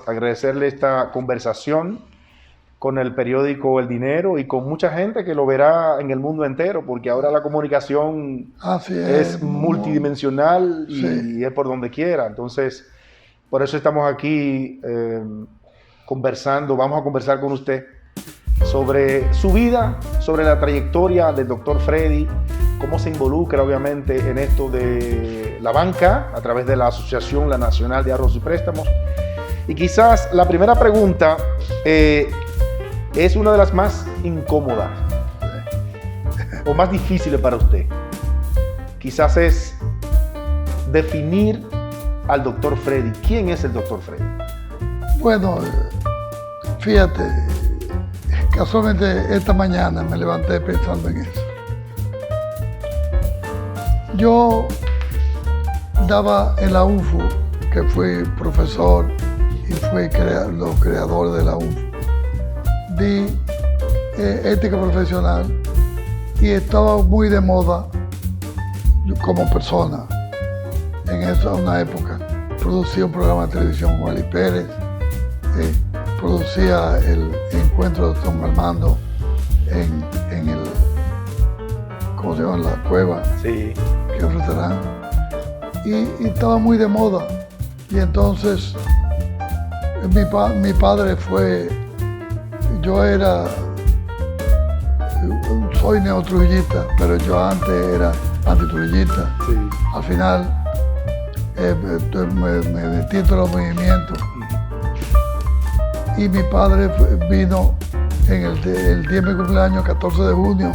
Agradecerle esta conversación con el periódico El Dinero y con mucha gente que lo verá en el mundo entero, porque ahora la comunicación es multidimensional y sí, es por donde quiera. Entonces, por eso estamos aquí conversando. Vamos a conversar con usted sobre su vida, sobre la trayectoria del Dr. Freddy, cómo se involucra obviamente en esto de la banca a través de la Asociación La Nacional de Ahorros y Préstamos. Y quizás la primera pregunta es una de las más incómodas o más difíciles para usted. Quizás es definir al Dr. Freddy. ¿Quién es el Dr. Freddy? Bueno, fíjate, casualmente esta mañana me levanté pensando en eso. Yo daba en la UNFU, que fui profesor y fui los creadores de la UNFU. Di ética profesional y estaba muy de moda como persona. En esa una época producía un programa de televisión con Ali Pérez, producía el encuentro de Don Armando en el, ¿cómo se llama? La cueva, sí, que es un restaurante. Y estaba muy de moda. Y entonces mi padre fue, yo soy neotrujillista, pero yo antes era antitrujillista. Sí. Al final me metí en todos los movimientos. Y mi padre vino en el día de mi cumpleaños, 14 de junio,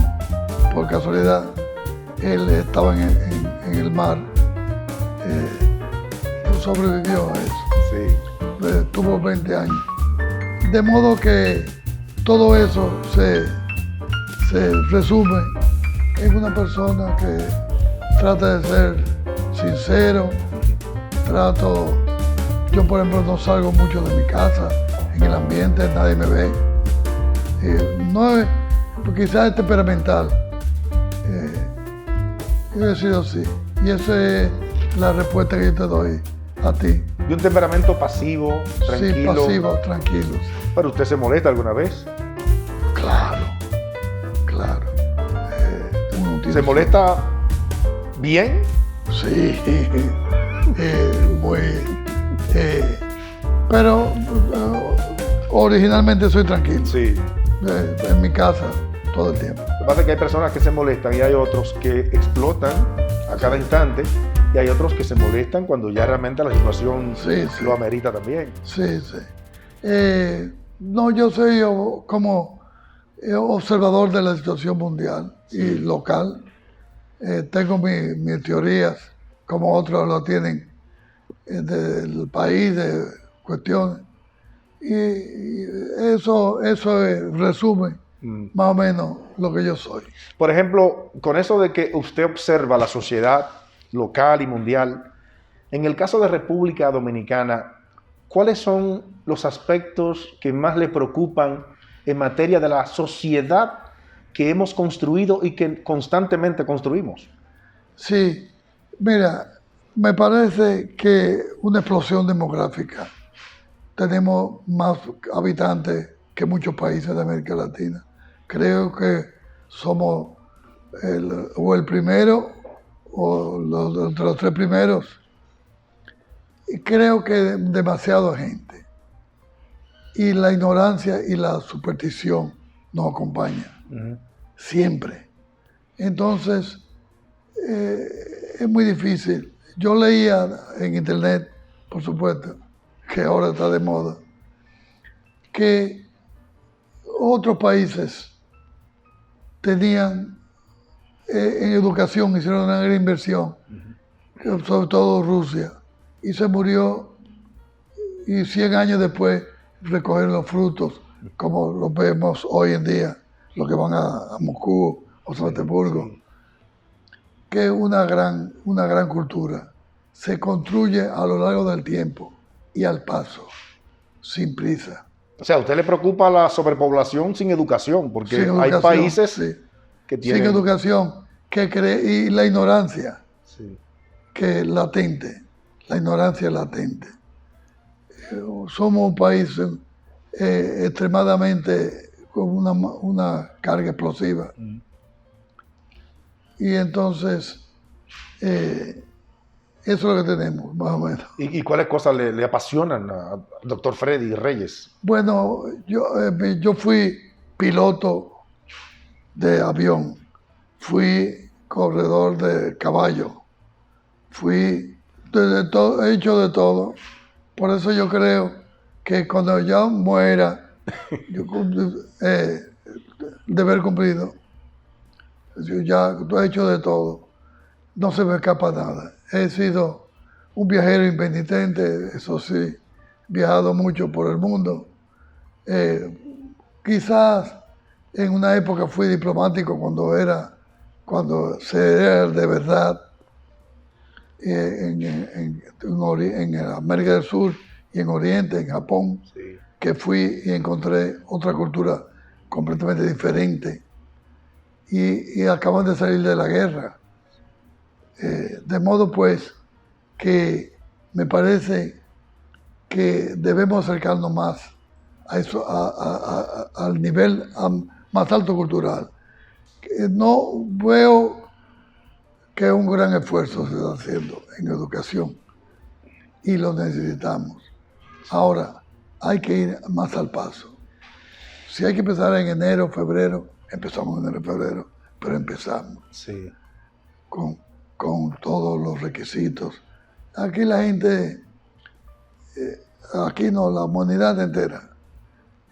por casualidad. Él estaba en el mar, sobrevivió a eso. Sí. Tuvo 20 años. De modo que todo eso se resume en una persona que trata de ser sincero. Yo por ejemplo no salgo mucho de mi casa, en el ambiente nadie me ve. No es, quizás es temperamental. Yo he sido así. Y esa es la respuesta que yo te doy a ti. De un temperamento pasivo, tranquilo. Sí, pasivo, tranquilo. ¿Pero usted se molesta alguna vez? Claro. ¿Se molesta bien? Sí, pero originalmente soy tranquilo. Sí. En mi casa todo el tiempo. Lo que pasa es que hay personas que se molestan y hay otros que explotan a cada instante y hay otros que se molestan cuando ya realmente la situación lo amerita también. Sí. No, yo soy como observador de la situación mundial y local. Tengo mis teorías, como otros lo tienen, del país, de cuestiones. Y eso resume más o menos lo que yo soy. Por ejemplo, con eso de que usted observa la sociedad local y mundial, en el caso de República Dominicana, ¿cuáles son los aspectos que más le preocupan en materia de la sociedad que hemos construido y que constantemente construimos? Sí, mira, me parece que una explosión demográfica. Tenemos más habitantes que muchos países de América Latina. Creo que somos el primero o entre los tres primeros. Y creo que demasiada gente. Y la ignorancia y la superstición nos acompañan. Siempre. Entonces, es muy difícil. Yo leía en internet, por supuesto, que ahora está de moda, que otros países tenían en educación, hicieron una gran inversión, sobre todo Rusia, y se murió, y 100 años después recogieron los frutos, como los vemos hoy en día, los que van a Moscú o San Petersburgo, que es una gran cultura. Se construye a lo largo del tiempo y al paso, sin prisa. O sea, ¿a usted le preocupa la sobrepoblación sin educación? Porque hay países que tienen... Sin educación y la ignorancia. sí. que es latente, la ignorancia es latente. Somos un país extremadamente con una carga explosiva. Y entonces, eso es lo que tenemos, más o menos. ¿Y cuáles cosas le apasionan al doctor Freddy Reyes? Bueno, yo fui piloto de avión, fui corredor de caballo, fui he hecho de todo. Por eso yo creo que cuando yo muera, deber cumplido, yo ya he hecho de todo, no se me escapa nada. He sido un viajero impenitente, eso sí, viajado mucho por el mundo. Quizás en una época fui diplomático cuando se era de verdad en América del Sur y en Oriente, en Japón, Sí. que fui y encontré otra cultura completamente diferente. Y acaban de salir de la guerra. De modo pues que me parece que debemos acercarnos más a eso, al nivel más alto cultural. No veo que un gran esfuerzo se está haciendo en educación y lo necesitamos. Ahora, hay que ir más al paso. Si hay que empezar en enero, febrero, empezamos en enero, febrero, pero empezamos. Sí. Con todos los requisitos. Aquí la gente, aquí no, la humanidad entera,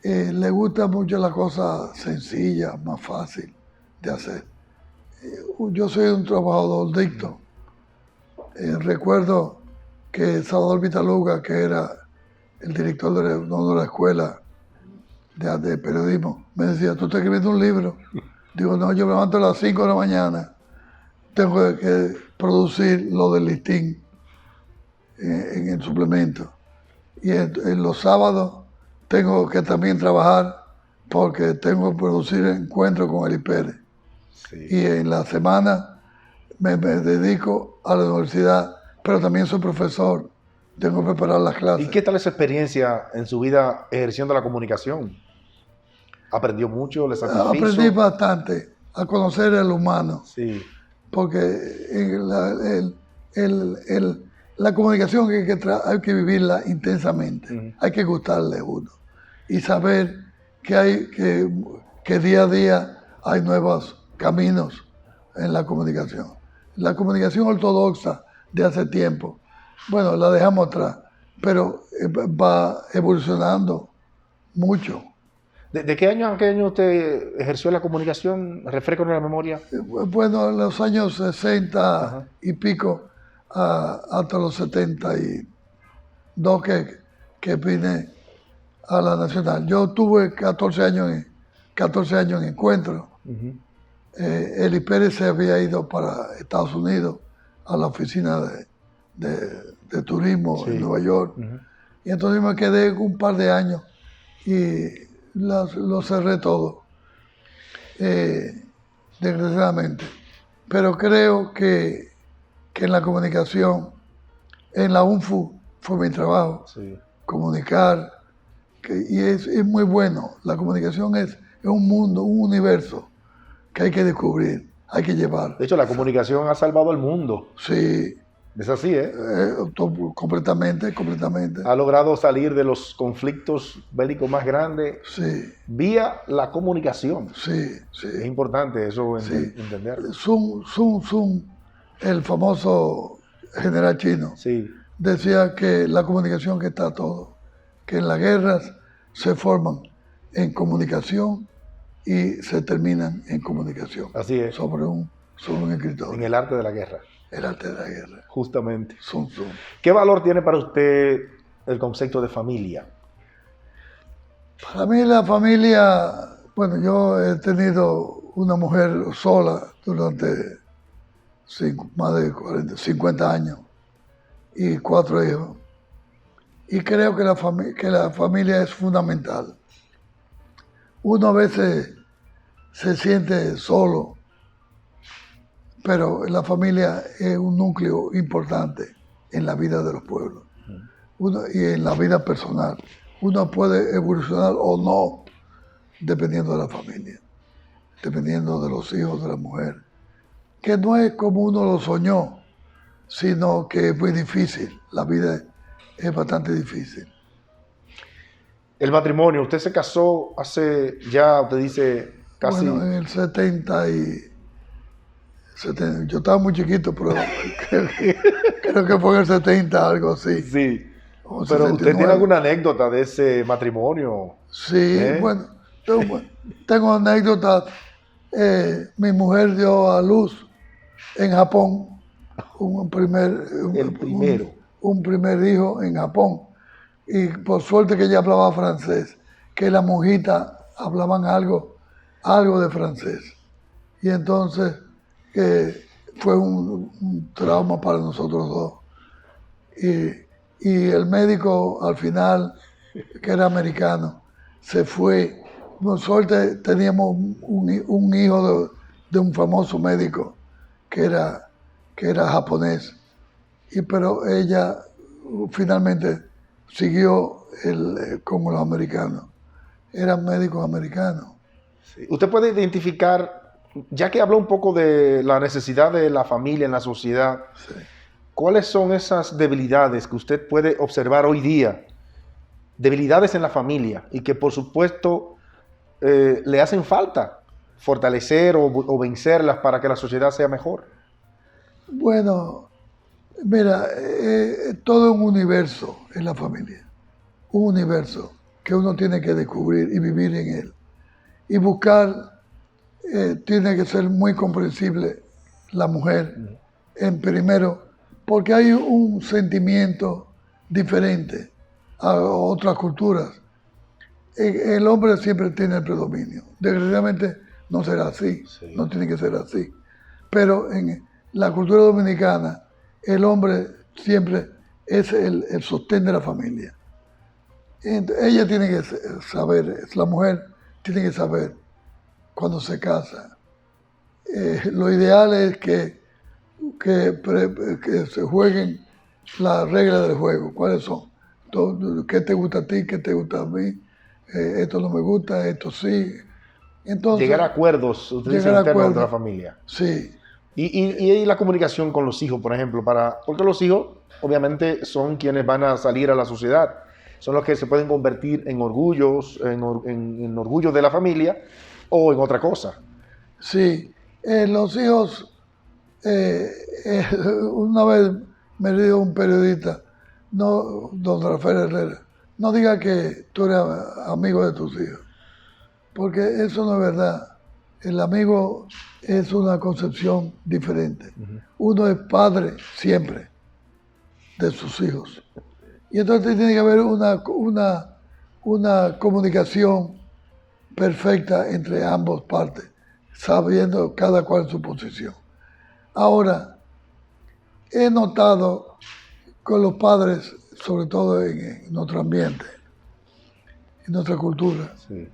le gusta mucho la cosa sencilla, más fácil de hacer. Yo soy un trabajador dicto. Recuerdo que Salvador Vitaluga, que era el director de la escuela de periodismo, me decía, ¿tú estás escribiendo un libro? Digo, no, yo me levanto a las 5 de la mañana, tengo que producir lo del listín en el suplemento. Y en los sábados tengo que también trabajar porque tengo que producir encuentros con Eli Pérez. Sí. Y en la semana me dedico a la universidad, pero también soy profesor, tengo que preparar las clases. ¿Y qué tal esa experiencia en su vida ejerciendo la comunicación? ¿Aprendió mucho? ¿Le satisfizo? Aprendí bastante a conocer el humano. Sí. Porque la comunicación hay que vivirla intensamente, hay que gustarle a uno y saber que día a día hay nuevos caminos en la comunicación. La comunicación ortodoxa de hace tiempo, bueno, la dejamos atrás, pero va evolucionando mucho. ¿De qué año a qué año usted ejerció la comunicación? Refresco la memoria. Bueno, en los años 60 Ajá. y pico hasta los 72 que vine a la Nacional. Yo tuve 14 años en Encuentro. Eli Pérez se había ido para Estados Unidos a la oficina de turismo en Nueva York. Y entonces me quedé un par de años y lo cerré todo, desgraciadamente. Pero creo que en la comunicación, en la UNFU fue mi trabajo, Sí. comunicar, y es muy bueno. La comunicación es un mundo, un universo que hay que descubrir, hay que llevar. De hecho, la comunicación ha salvado el mundo. Sí. Es así, ¿eh? Completamente. Ha logrado salir de los conflictos bélicos más grandes vía la comunicación. Sí. Es importante eso entenderlo. Sun Tzu, el famoso general chino, decía que la comunicación que está todo, que en las guerras se forman en comunicación y se terminan en comunicación. Así es. Sobre un escritor. En el arte de la guerra. El arte de la guerra. Justamente. Sun Tzu. ¿Qué valor tiene para usted el concepto de familia? Para mí la familia, bueno, yo he tenido una mujer sola durante más de 50 años y 4 hijos. Y creo que la familia es fundamental. Uno a veces se siente solo, pero la familia es un núcleo importante en la vida de los pueblos y en la vida personal. Uno puede evolucionar o no dependiendo de la familia, dependiendo de los hijos de la mujer, que no es como uno lo soñó, sino que es muy difícil. La vida es bastante difícil. El matrimonio, usted se casó hace ya, usted dice, casi... Bueno, en el 70 yo estaba muy chiquito, pero creo que fue en el 70, algo así. Sí, pero ¿usted tiene alguna anécdota de ese matrimonio? Sí, bueno, tengo anécdotas. Mi mujer dio a luz en Japón un primer hijo en Japón. Y por suerte que ella hablaba francés, que las monjitas hablaban algo de francés. Y entonces fue un trauma para nosotros dos. Y el médico al final, que era americano, se fue. Por suerte teníamos un hijo de un famoso médico que era japonés. Pero ella finalmente siguió como los americanos. Eran médicos americanos. Sí. Usted puede identificar, ya que habló un poco de la necesidad de la familia en la sociedad, sí, ¿cuáles son esas debilidades que usted puede observar hoy día? Debilidades en la familia y que por supuesto le hacen falta fortalecer o vencerlas para que la sociedad sea mejor. Bueno, mira, todo un universo en la familia, un universo que uno tiene que descubrir y vivir en él. Y buscar, tiene que ser muy comprensible la mujer, en primero, porque hay un sentimiento diferente a otras culturas. El hombre siempre tiene el predominio. Desgraciadamente no será así, sí, no tiene que ser así. Pero en la cultura dominicana, el hombre siempre es el sostén de la familia. Entonces, ella tiene que saber, la mujer tiene que saber cuando se casa. Lo ideal es que se jueguen las reglas del juego. ¿Cuáles son? ¿Qué te gusta a ti? ¿Qué te gusta a mí? Esto no me gusta, esto sí. Entonces, llegar a acuerdos internos de la familia. Sí. Y la comunicación con los hijos, por ejemplo, porque los hijos obviamente son quienes van a salir a la sociedad, son los que se pueden convertir en orgullos, en orgullo de la familia o en otra cosa. Sí, los hijos, una vez me dijo un periodista, don Rafael Herrera, no diga que tú eres amigo de tus hijos, porque eso no es verdad. El amigo es una concepción diferente. Uno es padre siempre de sus hijos. Y entonces tiene que haber una comunicación perfecta entre ambas partes, sabiendo cada cual su posición. Ahora, he notado con los padres, sobre todo en nuestro ambiente, en nuestra cultura, sí,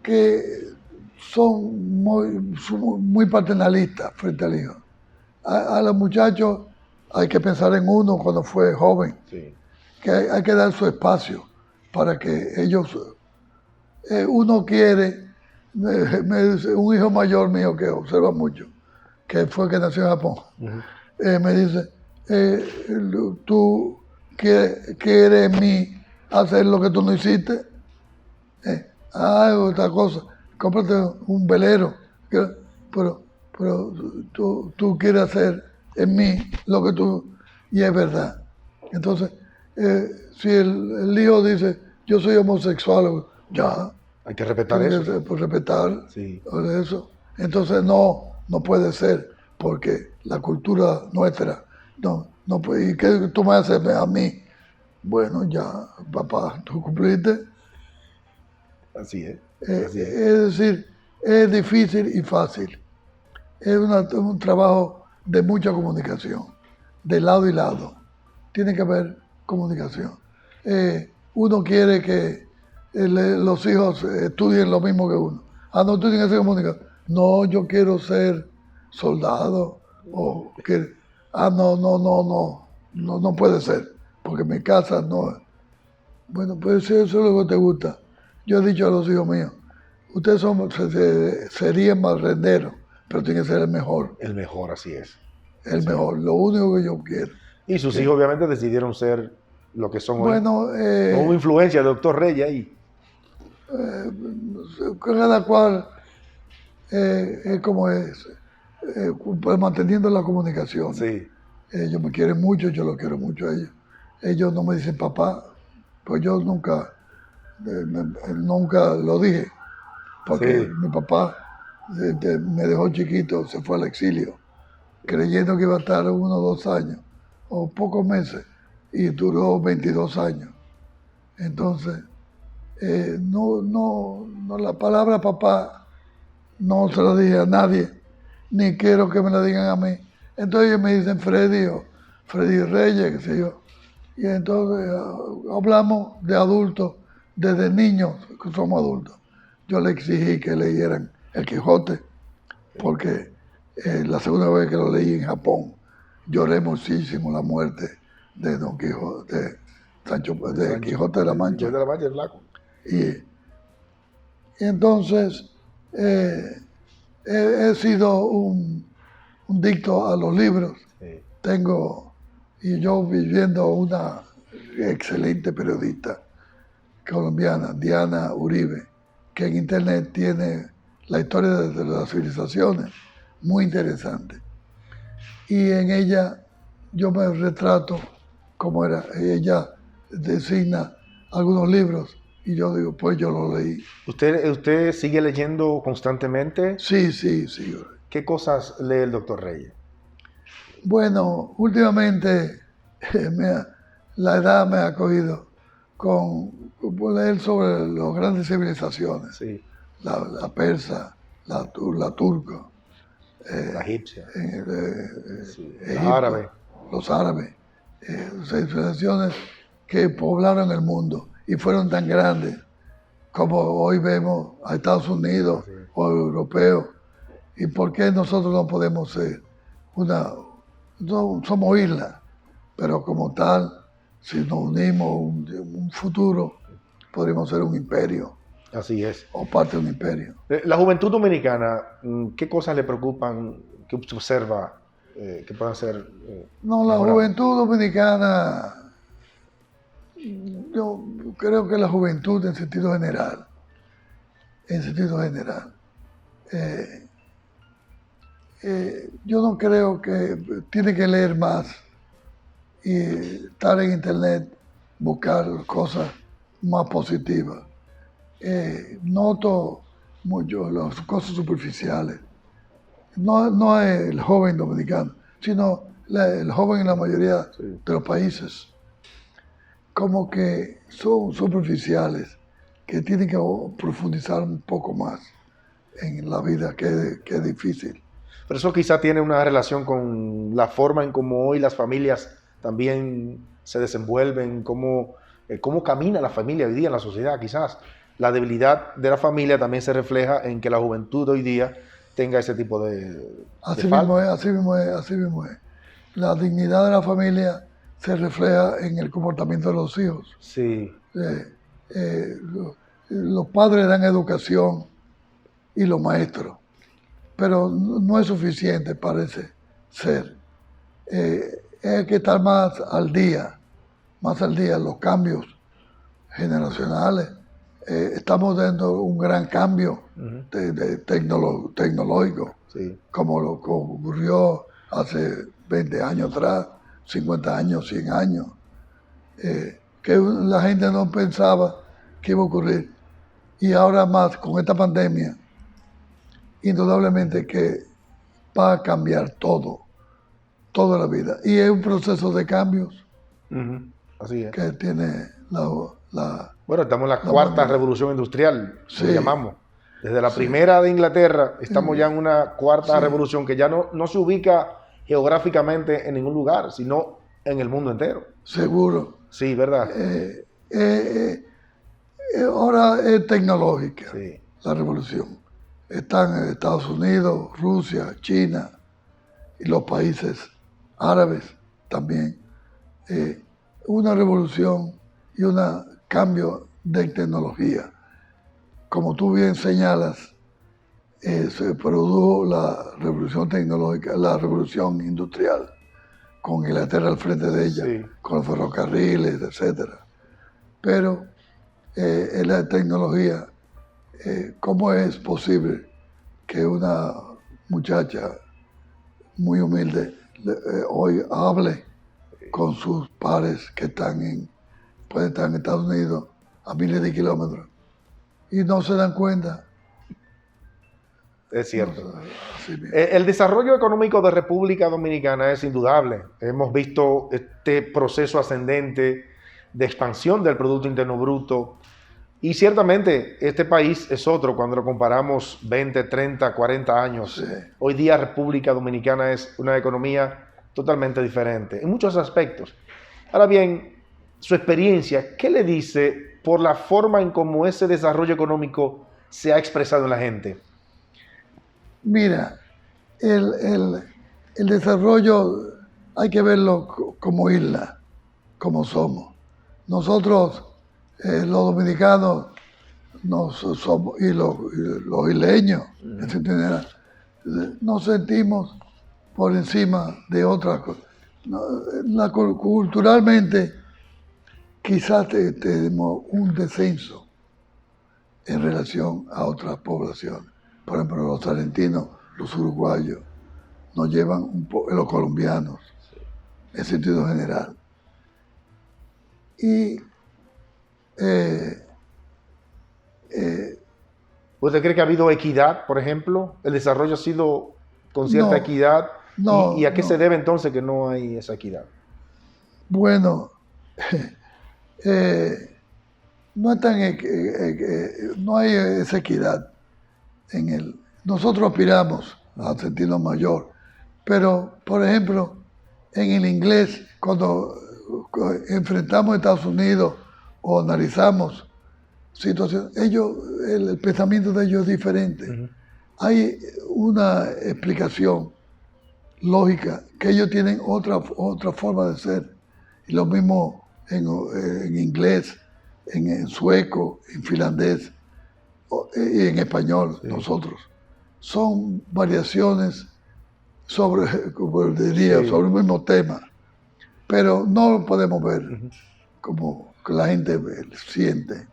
que son muy paternalistas frente al hijo. A los muchachos hay que pensar en uno cuando fue joven, sí, que hay que dar su espacio para que ellos... uno quiere, me dice, un hijo mayor mío que observa mucho, que fue que nació en Japón, me dice, tú quieres en mí hacer lo que tú no hiciste, otra cosa, cómprate un velero, pero tú quieres hacer en mí lo que tú, y es verdad. Entonces, si el hijo dice, yo soy homosexual, ya. Hay que respetar eso. Pues respetar, sí, eso. Entonces no puede ser, porque la cultura nuestra, no puede. ¿Y qué tú me haces a mí? Bueno, ya, papá, tú cumpliste. Así es. Es decir, es difícil y fácil. Es un trabajo de mucha comunicación, de lado y lado. Tiene que haber comunicación. Uno quiere que los hijos estudien lo mismo que uno. No, tú tienes que ser comunicador. No, yo quiero ser soldado, o que, no puede ser, porque mi casa no. Bueno, pues eso es lo que te gusta. Yo he dicho a los hijos míos, ustedes serían más renderos, pero tienen que ser el mejor. El mejor, así es. El mejor, lo único que yo quiero. Y sus hijos obviamente decidieron ser lo que son hoy. No hubo influencia del doctor Reyes ahí. Cada cual como es, pues manteniendo la comunicación. Sí. Ellos me quieren mucho, yo los quiero mucho a ellos. Ellos no me dicen papá, pues yo nunca lo dije, porque mi papá me dejó chiquito, se fue al exilio, creyendo que iba a estar 1 o 2 años, o pocos meses, y duró 22 años. Entonces, la palabra papá no se la dije a nadie, ni quiero que me la digan a mí. Entonces ellos me dicen Freddy o Freddy Reyes, qué sé yo. Y entonces hablamos de adultos, desde niños que somos adultos. Yo le exigí que leyeran El Quijote, porque la segunda vez que lo leí en Japón, lloré muchísimo la muerte de Don Quijote, de Quijote de la Mancha. Quijote de la Mancha, el flaco. Y entonces he sido un dicto a los libros. Sí. Y yo viviendo una excelente periodista colombiana, Diana Uribe, que en internet tiene la historia de las civilizaciones, muy interesante. Y en ella yo me retrato como era. Ella designa algunos libros y yo digo, pues yo los leí. ¿Usted sigue leyendo constantemente? Sí. ¿Qué cosas lee el doctor Reyes? Bueno, últimamente la edad me ha cogido con leer sobre las grandes civilizaciones. Sí. La persa, la turca, la egipcia, Egipto, los árabes, civilizaciones que poblaron el mundo y fueron tan grandes como hoy vemos a Estados Unidos o europeos. ¿Y por qué nosotros no podemos ser no somos islas, pero como tal, si nos unimos un futuro, podríamos ser un imperio? Así es. O parte de un imperio. La juventud dominicana, ¿qué cosas le preocupan, que usted observa que puedan ser? La juventud dominicana, yo creo que la juventud en sentido general, yo no creo que tiene que leer más y estar en internet, buscar cosas más positivas. Noto mucho las cosas superficiales. No es el joven dominicano, sino el joven en la mayoría de los países. Como que son superficiales, que tienen que profundizar un poco más en la vida, que es difícil. Pero eso quizá tiene una relación con la forma en cómo hoy las familias también se desenvuelven, cómo camina la familia hoy día en la sociedad. Quizás la debilidad de la familia también se refleja en que la juventud hoy día tenga ese tipo de así mismo es. La dignidad de la familia se refleja en el comportamiento de los hijos. Sí. Los padres dan educación y los maestros, pero no es suficiente, parece ser. Hay que estar más al día, los cambios generacionales. Estamos dando un gran cambio tecnológico, como lo que ocurrió hace 20 años atrás, 50 años, 100 años, que la gente no pensaba que iba a ocurrir. Y ahora más, con esta pandemia, indudablemente que va a cambiar toda la vida. Y es un proceso de cambios Así es. Que tiene Bueno, estamos en la cuarta revolución industrial, lo llamamos. Desde la primera de Inglaterra, estamos ya en una cuarta revolución que ya no se ubica geográficamente en ningún lugar, sino en el mundo entero. Seguro. Sí, ¿verdad? Ahora es tecnológica la revolución. Están en Estados Unidos, Rusia, China, y los países árabes también. Una revolución y un cambio de tecnología. Como tú bien señalas, se produjo la revolución tecnológica, la revolución industrial, con Inglaterra al frente de ella, sí, con los ferrocarriles, etc. Pero en la tecnología, ¿cómo es posible que una muchacha muy humilde hoy hable con sus pares que pueden estar en Estados Unidos a miles de kilómetros y no se dan cuenta? Es cierto. El desarrollo económico de República Dominicana es indudable. Hemos visto este proceso ascendente de expansión del Producto Interno Bruto y ciertamente este país es otro cuando lo comparamos 20, 30, 40 años. Sí. Hoy día República Dominicana es una economía totalmente diferente en muchos aspectos. Ahora bien, su experiencia, ¿qué le dice por la forma en cómo ese desarrollo económico se ha expresado en la gente? Mira, el desarrollo hay que verlo como isla, como somos. Nosotros, los dominicanos, somos, y los isleños, nos sentimos por encima de otras cosas. Culturalmente, quizás tenemos un descenso en relación a otras poblaciones. Por ejemplo, los argentinos, los uruguayos, nos llevan un poco, los colombianos, en sentido general. Y ¿usted cree que ha habido equidad, por ejemplo? ¿El desarrollo ha sido con cierta equidad? ¿Y a qué se debe entonces que no hay esa equidad? Bueno, no hay esa equidad. Nosotros aspiramos a sentirnos mayor, pero, por ejemplo, en el inglés, cuando enfrentamos a Estados Unidos o analizamos situaciones, el pensamiento de ellos es diferente. Uh-huh. Hay una explicación lógica, que ellos tienen otra forma de ser, y lo mismo en inglés, en sueco, en finlandés y en español, sí. Nosotros. Son variaciones sobre el mismo tema, pero no lo podemos ver como que la gente siente.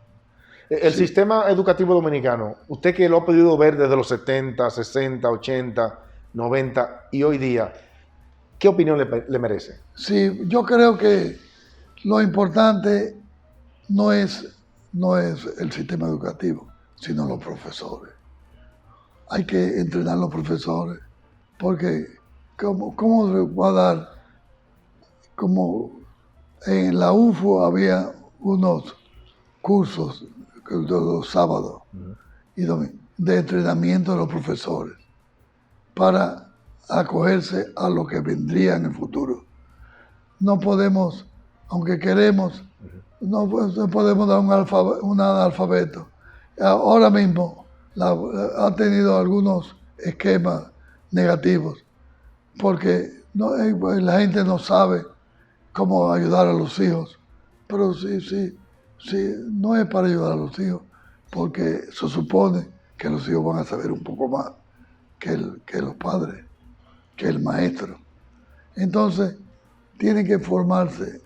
El sistema educativo dominicano, usted que lo ha podido ver desde los 70, 60, 80, 90 y hoy día, ¿qué opinión le merece? Sí, yo creo que lo importante no es el sistema educativo, sino los profesores. Hay que entrenar a los profesores, porque ¿cómo le va a dar? Como en la UFO había unos cursos los sábados y domingos de entrenamiento de los profesores para acogerse a lo que vendría en el futuro. No podemos, aunque queremos, no podemos dar un analfabeto. Ahora mismo ha tenido algunos esquemas negativos porque la gente no sabe cómo ayudar a los hijos, pero sí, no es para ayudar a los hijos, porque se supone que los hijos van a saber un poco más que los padres, que el maestro. Entonces, tienen que formarse.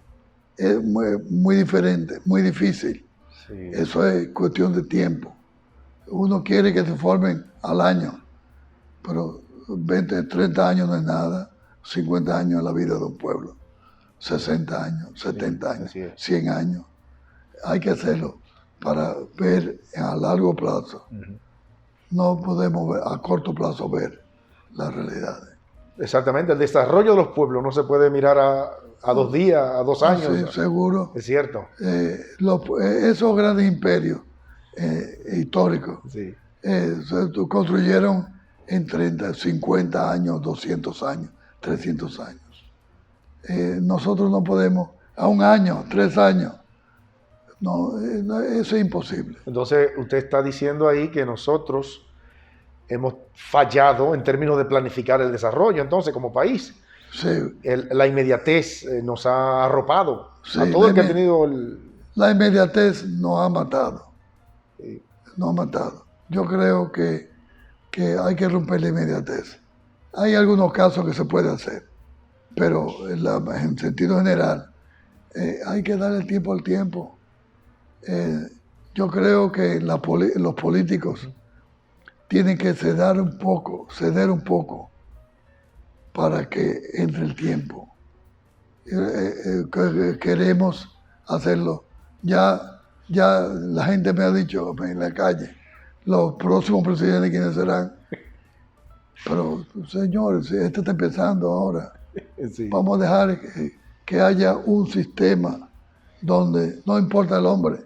Es muy diferente, muy difícil. Sí. Eso es cuestión de tiempo. Uno quiere que se formen al año, pero 20, 30 años no es nada, 50 años es la vida de un pueblo, 60 años, 70 años, 100 años. Hay que hacerlo para ver a largo plazo. Uh-huh. No podemos a corto plazo ver las realidades. Exactamente, el desarrollo de los pueblos no se puede mirar a 2 días, a 2 años. Sí, seguro. Es cierto. Esos grandes imperios históricos se construyeron en 30, 50 años, 200 años, 300 años. Nosotros no podemos, a 1 año, 3 años. No, eso es imposible. Entonces, usted está diciendo ahí que nosotros hemos fallado en términos de planificar el desarrollo, entonces, como país. Sí. La inmediatez nos ha arropado Sí, a todo el que ha tenido la inmediatez nos ha matado. Sí. Nos ha matado. Yo creo que hay que romper la inmediatez. Hay algunos casos que se puede hacer, pero en sentido general hay que darle tiempo al tiempo. Yo creo que los políticos tienen que ceder un poco para que entre el tiempo. Queremos hacerlo. Ya la gente me ha dicho en la calle, los próximos presidentes quiénes serán. Pero, señores, esto está empezando ahora. Sí. Vamos a dejar que haya un sistema donde no importa el hombre.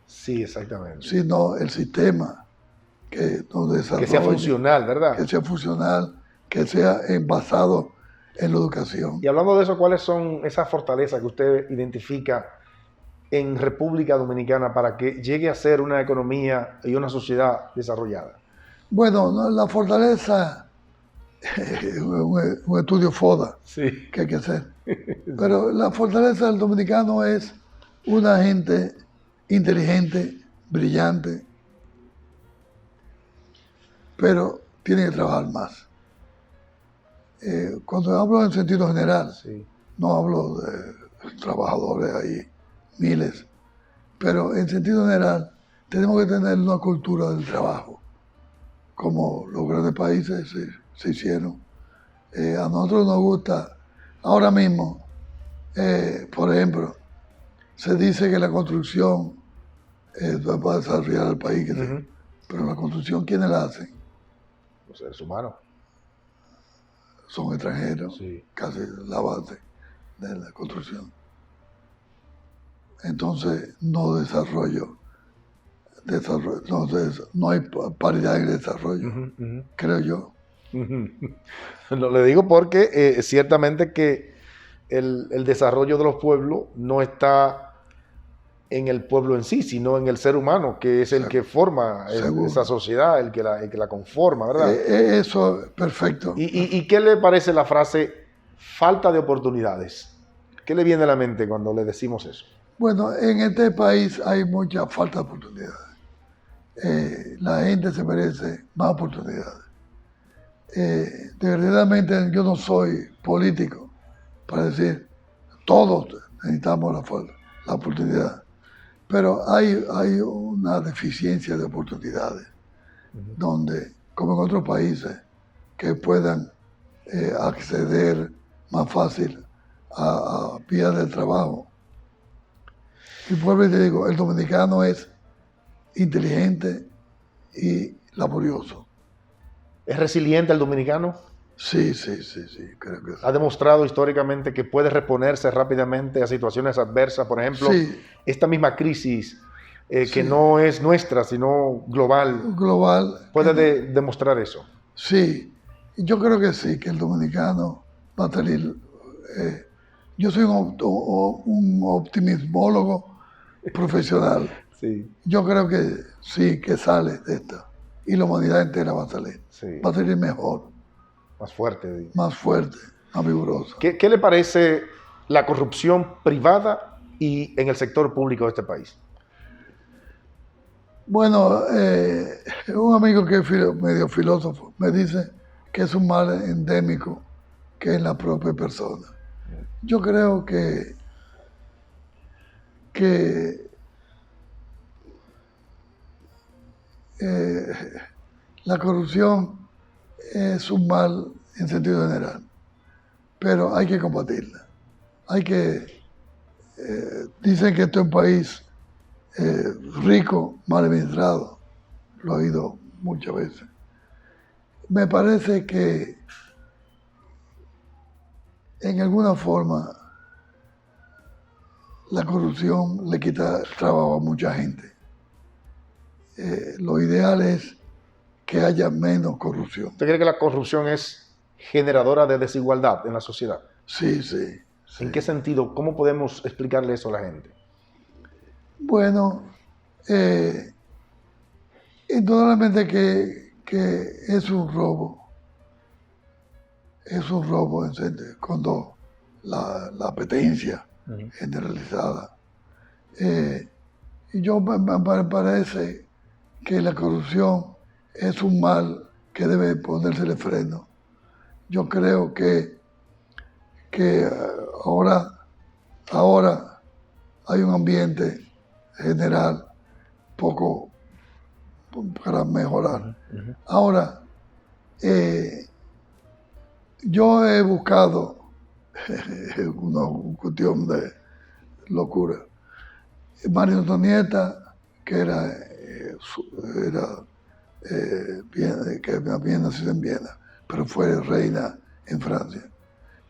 Sí, exactamente. Sino el sistema que nos desarrolle. Que sea funcional, ¿verdad? Que sea funcional, que sea basado en la educación. Y hablando de eso, ¿cuáles son esas fortalezas que usted identifica en República Dominicana para que llegue a ser una economía y una sociedad desarrollada? Bueno, la fortaleza es un estudio FODA sí. que hay que hacer. Pero la fortaleza del dominicano es una gente inteligente, brillante, pero tiene que trabajar más. Cuando hablo en sentido general, sí. No hablo de trabajadores ahí, miles, pero en sentido general tenemos que tener una cultura del trabajo, como los grandes países se hicieron. A nosotros nos gusta, ahora mismo, por ejemplo, se dice que la construcción va a desarrollar el país, pero la construcción, ¿quiénes la hacen? Los seres humanos. Son extranjeros, sí. Casi la base de la construcción. Entonces, no hay paridad en el desarrollo, creo yo. No, le digo porque ciertamente que el desarrollo de los pueblos no está en el pueblo en sí, sino en el ser humano, que es el que forma esa sociedad, el que la conforma, ¿verdad? Eso es perfecto. ¿Y qué le parece la frase falta de oportunidades? ¿Qué le viene a la mente cuando le decimos eso? Bueno, en este país hay mucha falta de oportunidades. La gente se merece más oportunidades. Desgraciadamente yo no soy político para decir todos necesitamos la oportunidad, pero hay una deficiencia de oportunidades donde, como en otros países, que puedan acceder más fácil a vías de trabajo. Y vuelvo y te digo, el dominicano es inteligente y laborioso. ¿Es resiliente el dominicano? Sí, creo que sí. Ha demostrado históricamente que puede reponerse rápidamente a situaciones adversas. Por ejemplo, esta misma crisis que no es nuestra, sino global. ¿Puede demostrar eso? Sí, yo creo que sí, que el dominicano va a salir. Yo soy un optimismólogo profesional. Sí. Yo creo que sí, que sale de esto. Y la humanidad entera va a salir. Sí. Va a salir mejor. Más fuerte. Más fuerte, más vigorosa. ¿Qué le parece la corrupción privada y en el sector público de este país? Bueno, un amigo que es medio filósofo me dice que es un mal endémico que es la propia persona. Yo creo que la corrupción es un mal en sentido general, pero hay que combatirla. Dicen que esto es un país rico, mal administrado. Lo he oído muchas veces. Me parece que en alguna forma la corrupción le quita trabajo a mucha gente. Lo ideal es que haya menos corrupción. ¿Usted cree que la corrupción es generadora de desigualdad en la sociedad? Sí. ¿En qué sentido? ¿Cómo podemos explicarle eso a la gente? Bueno, indudablemente que es un robo cuando la apetencia generalizada. Y yo me parece que la corrupción es un mal que debe ponérsele freno. Yo creo que ahora hay un ambiente general poco para mejorar. Ahora, yo he buscado una cuestión de locura. María Antonieta, que que había nacido en Viena, pero fue reina en Francia.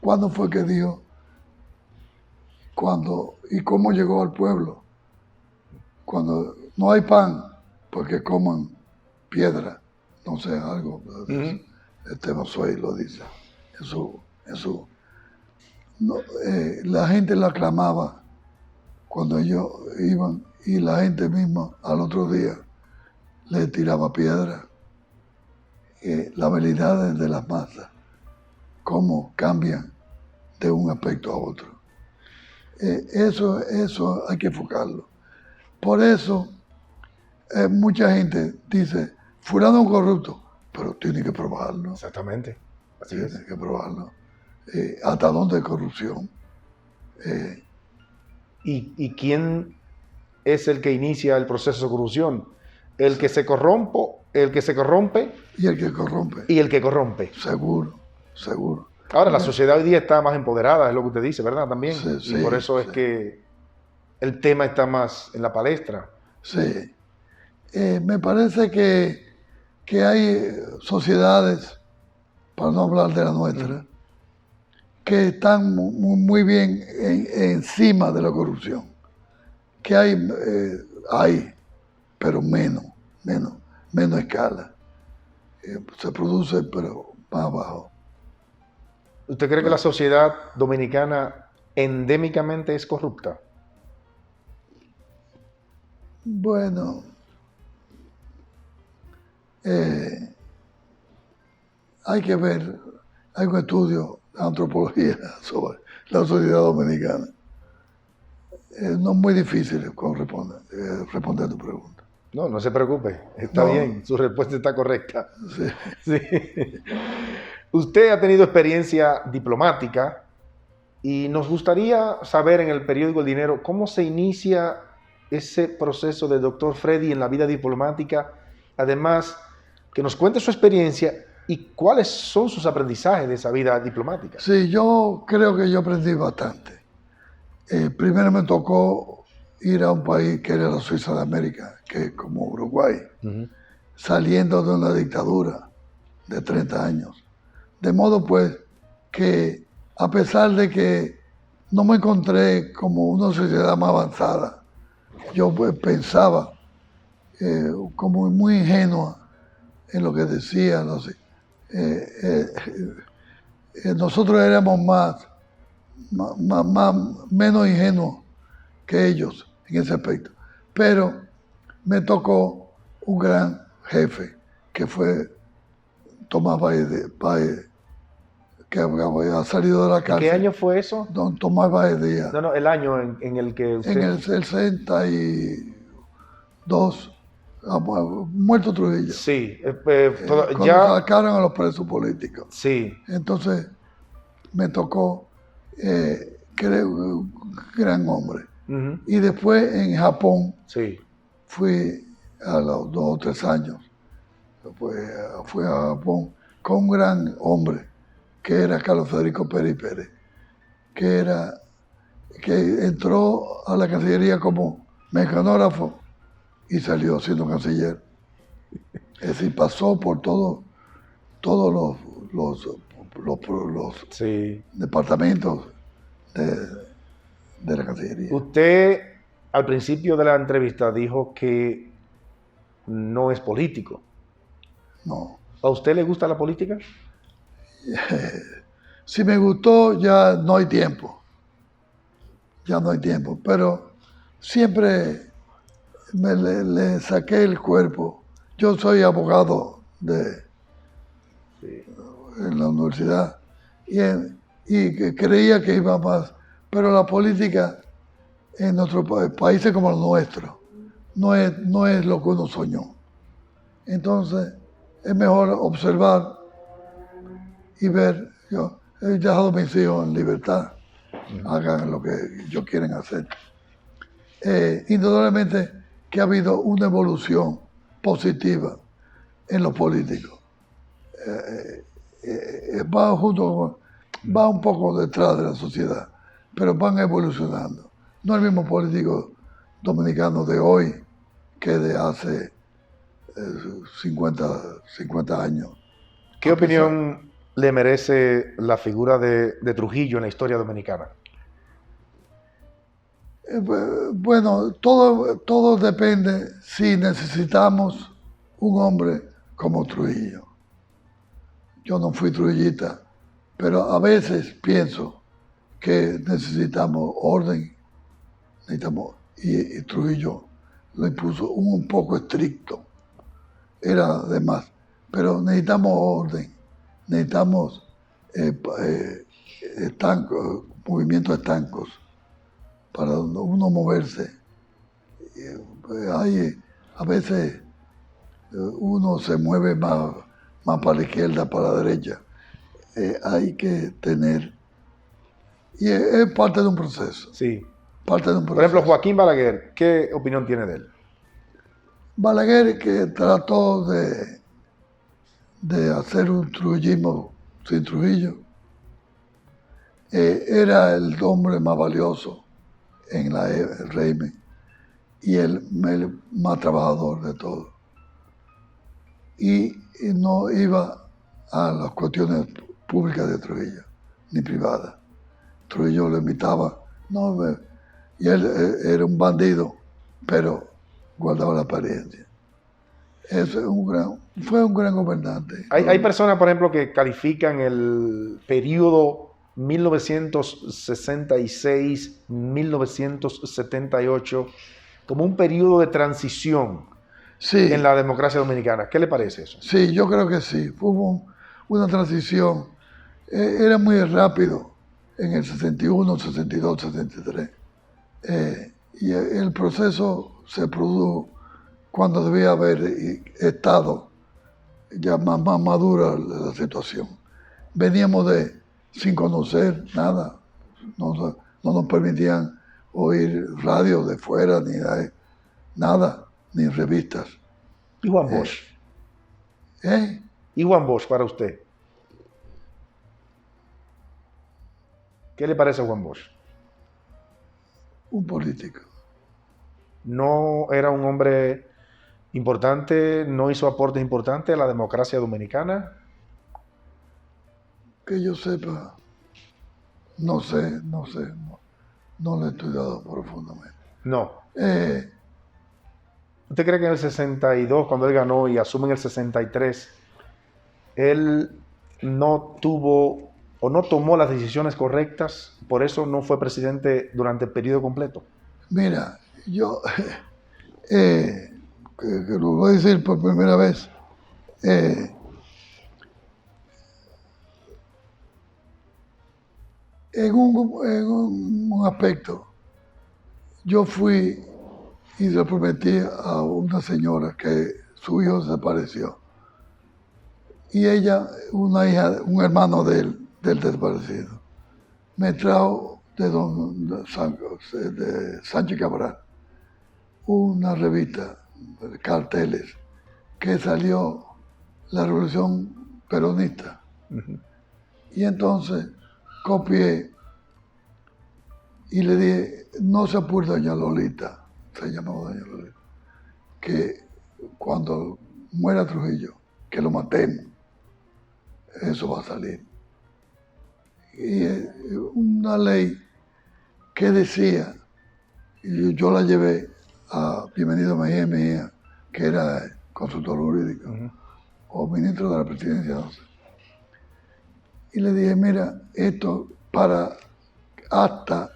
¿Cuándo fue que dijo? ¿Y cómo llegó al pueblo? Cuando no hay pan, porque coman piedra, no sé, algo. Suey lo dice. La gente la aclamaba cuando ellos iban y la gente misma al otro día le tiraba piedra. La habilidad de las masas, cómo cambian de un aspecto a otro. Eso hay que enfocarlo. Por eso mucha gente dice, fulano es corrupto, pero tiene que probarlo. Exactamente. Tiene que probarlo. ¿Hasta dónde hay corrupción? ¿Y quién es el que inicia el proceso de corrupción? El que se corrompe y el que corrompe. Seguro. Ahora, la sociedad hoy día está más empoderada, es lo que usted dice, ¿verdad? También. Sí, y por eso es que el tema está más en la palestra. Sí. Me parece que hay sociedades, para no hablar de la nuestra, que están muy bien encima de la corrupción. Que hay, pero menos escala. Se produce, pero más abajo. ¿Usted cree que la sociedad dominicana endémicamente es corrupta? Bueno, hay que ver, hay un estudio de antropología sobre la sociedad dominicana. No es muy difícil responder a tu pregunta. No se preocupe, está bien, su respuesta está correcta. Sí. Usted ha tenido experiencia diplomática y nos gustaría saber en el periódico El Dinero cómo se inicia ese proceso del doctor Freddy en la vida diplomática. Además, que nos cuente su experiencia y cuáles son sus aprendizajes de esa vida diplomática. Sí, yo creo que yo aprendí bastante. Primero me tocó ir a un país que era la Suiza de América, que es como Uruguay, saliendo de una dictadura de 30 años. De modo pues que a pesar de que no me encontré como una sociedad más avanzada, yo pues pensaba como muy ingenua en lo que decían, no sé. Nosotros éramos menos ingenuos que ellos en ese aspecto. Pero me tocó un gran jefe que fue Tomás Báez, que había salido de la cárcel. ¿Qué año fue eso? Don Tomás Báez Díaz. No, el año en el que usted... En el 62, muerto Trujillo. Sí. Cuando sacaron a los presos políticos. Sí. Entonces me tocó, creo, un gran hombre. Y después en Japón, fui a los 2 o 3 años, fui a Japón con un gran hombre que era Carlos Federico Pérez, que entró a la Cancillería como mecanógrafo y salió siendo canciller. Es decir, pasó por todos los departamentos de la Cancillería. Usted al principio de la entrevista dijo que no es político. No. ¿A usted le gusta la política? Si me gustó, ya no hay tiempo. Pero siempre le saqué el cuerpo. Yo soy abogado en la universidad y que creía que iba más, pero la política en nuestros países como el nuestro no es lo que uno soñó. Entonces es mejor observar y ver. Yo he dejado a mis hijos en libertad, hagan lo que ellos quieren hacer. Indudablemente que ha habido una evolución positiva en los políticos. Va un poco detrás de la sociedad, pero van evolucionando. No es el mismo político dominicano de hoy que de hace 50 años. ¿Qué opinión le merece la figura de Trujillo en la historia dominicana? Bueno, todo depende si necesitamos un hombre como Trujillo. Yo no fui trujillista, pero a veces pienso que necesitamos orden, y Trujillo lo impuso un poco estricto, era de más, pero necesitamos orden, necesitamos movimientos estancos para uno moverse. A veces uno se mueve más para la izquierda, para la derecha. Hay que tener... Y es parte de un proceso. Sí. Parte de un proceso. Por ejemplo, Joaquín Balaguer, ¿qué opinión tiene de él? Balaguer, que trató de hacer un trujillismo sin Trujillo, era el hombre más valioso en el régimen y el más trabajador de todos. Y no iba a las cuestiones públicas de Trujillo, ni privadas. Trujillo lo invitaba, y él era un bandido, pero guardaba la apariencia. Fue un gran gobernante. Hay personas, por ejemplo, que califican el periodo 1966-1978 como un periodo de transición en la democracia dominicana. ¿Qué le parece eso? Sí, yo creo que sí. Hubo una transición. Era muy rápido en el 61, 62, 63. Y el proceso se produjo cuando debía haber estado ya más madura la situación. Veníamos sin conocer nada, no nos permitían oír radio de fuera, nada, ni revistas. ¿Y Juan Bosch? ¿Y Juan Bosch para usted? ¿Qué le parece a Juan Bosch? Un político. ¿No era un hombre importante, no hizo aportes importantes a la democracia dominicana? Que yo sepa, no sé, no lo he estudiado profundamente. No. ¿Usted cree que en el 62, cuando él ganó y asume en el 63, él no tuvo o no tomó las decisiones correctas, por eso no fue presidente durante el periodo completo? Mira, yo, que lo voy a decir por primera vez, en un aspecto, yo fui y le prometí a una señora que su hijo desapareció. Y ella, un hermano del desaparecido, me trajo de Sánchez Cabral una revista de carteles que salió la Revolución Peronista. Uh-huh. Y entonces copié y le dije, no se apure doña Lolita, se llamaba doña Lolita, que cuando muera Trujillo, que lo matemos, eso va a salir. Y una ley que decía, y yo la llevé a Bienvenido Mejía, que era consultor jurídico, uh-huh, o ministro de la presidencia, no sé. Y le dije, mira, esto para hasta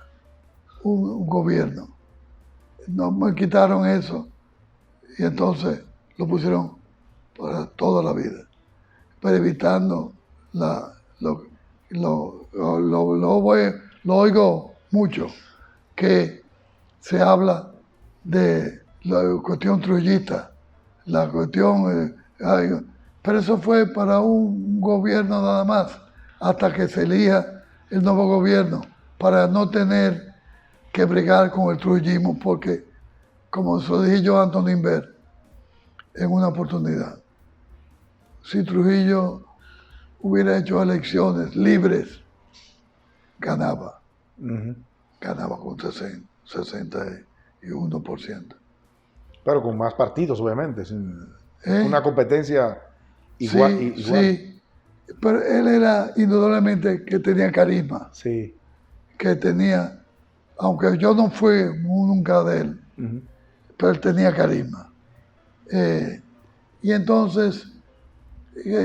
un gobierno. No me quitaron eso y entonces lo pusieron para toda la vida, pero evitando lo oigo mucho, que se habla de la cuestión trujillista, la cuestión, pero eso fue para un gobierno nada más, hasta que se elija el nuevo gobierno, para no tener que bregar con el trujillismo, porque, como se lo dije yo a Antonio Inver en una oportunidad, si Trujillo hubiera hecho elecciones libres, ganaba. Ganaba con 61%. Pero con más partidos, obviamente, sin una competencia igual. Sí, pero él era indudablemente que tenía carisma. Sí. Que tenía, aunque yo no fui nunca de él, pero él tenía carisma. Y entonces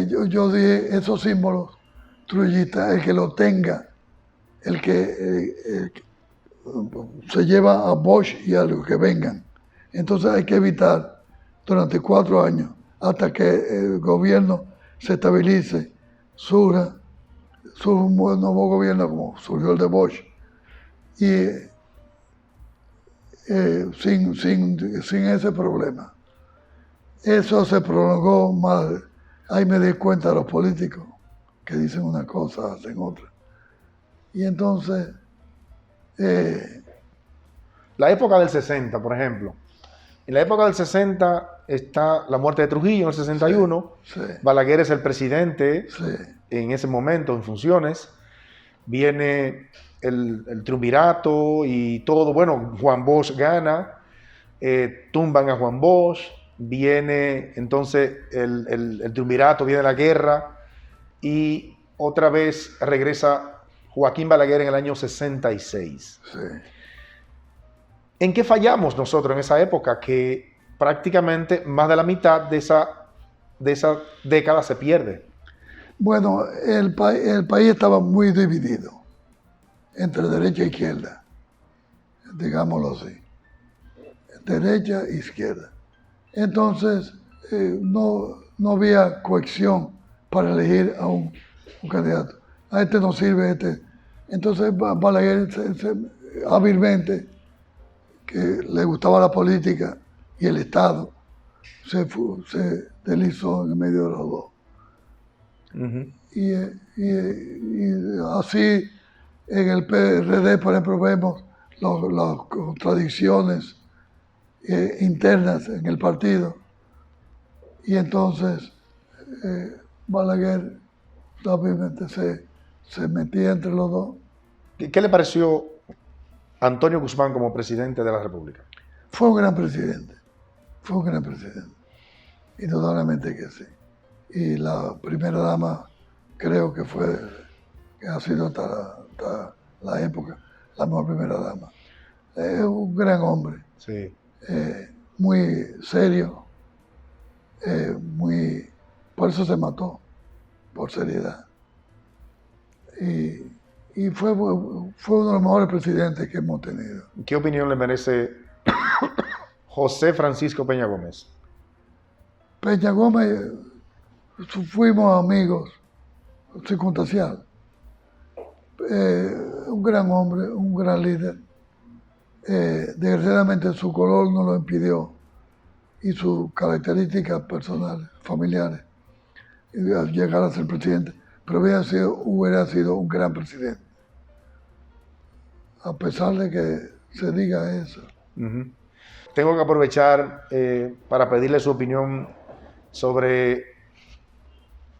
yo dije, esos símbolos trujillistas, el que lo tenga, el que se lleva a Bosch y a los que vengan. Entonces hay que evitar durante 4 años, hasta que el gobierno se estabilice, surja un nuevo gobierno como surgió el de Bosch, y sin ese problema. Eso se prolongó más. Ahí me di cuenta de los políticos que dicen una cosa, hacen otra. Y entonces... la época del 60, por ejemplo. En la época del 60 está la muerte de Trujillo en el 61. Sí. Balaguer es el presidente en ese momento, en funciones. Viene el triunvirato y todo. Bueno, Juan Bosch gana. Tumban a Juan Bosch. Viene entonces el triunvirato, viene la guerra. Y otra vez regresa Joaquín Balaguer en el año 66. Sí. ¿En qué fallamos nosotros en esa época? Que prácticamente más de la mitad de esa década se pierde. Bueno, el país estaba muy dividido entre derecha e izquierda, digámoslo así, derecha e izquierda. Entonces, no había cohesión para elegir a un candidato. A este no sirve, este. Entonces, Balaguer hábilmente, que le gustaba la política y el Estado, se deslizó en el medio de los dos. Y así en el PRD, por ejemplo, vemos las contradicciones internas en el partido. Y entonces Balaguer obviamente se metía entre los dos. ¿Qué le pareció Antonio Guzmán como presidente de la República? Fue un gran presidente. Indudablemente que sí. Y la primera dama creo que ha sido hasta la época la mejor primera dama. Es un gran hombre. Sí. Muy serio. Por eso se mató, por seriedad. Y fue uno de los mejores presidentes que hemos tenido. ¿Qué opinión le merece José Francisco Peña Gómez? Peña Gómez, fuimos amigos circunstancial. Un gran hombre, un gran líder. Desgraciadamente su color no lo impidió, y sus características personales, familiares, llegar a ser presidente. Pero hubiera sido un gran presidente, a pesar de que se diga eso. Tengo que aprovechar para pedirle su opinión sobre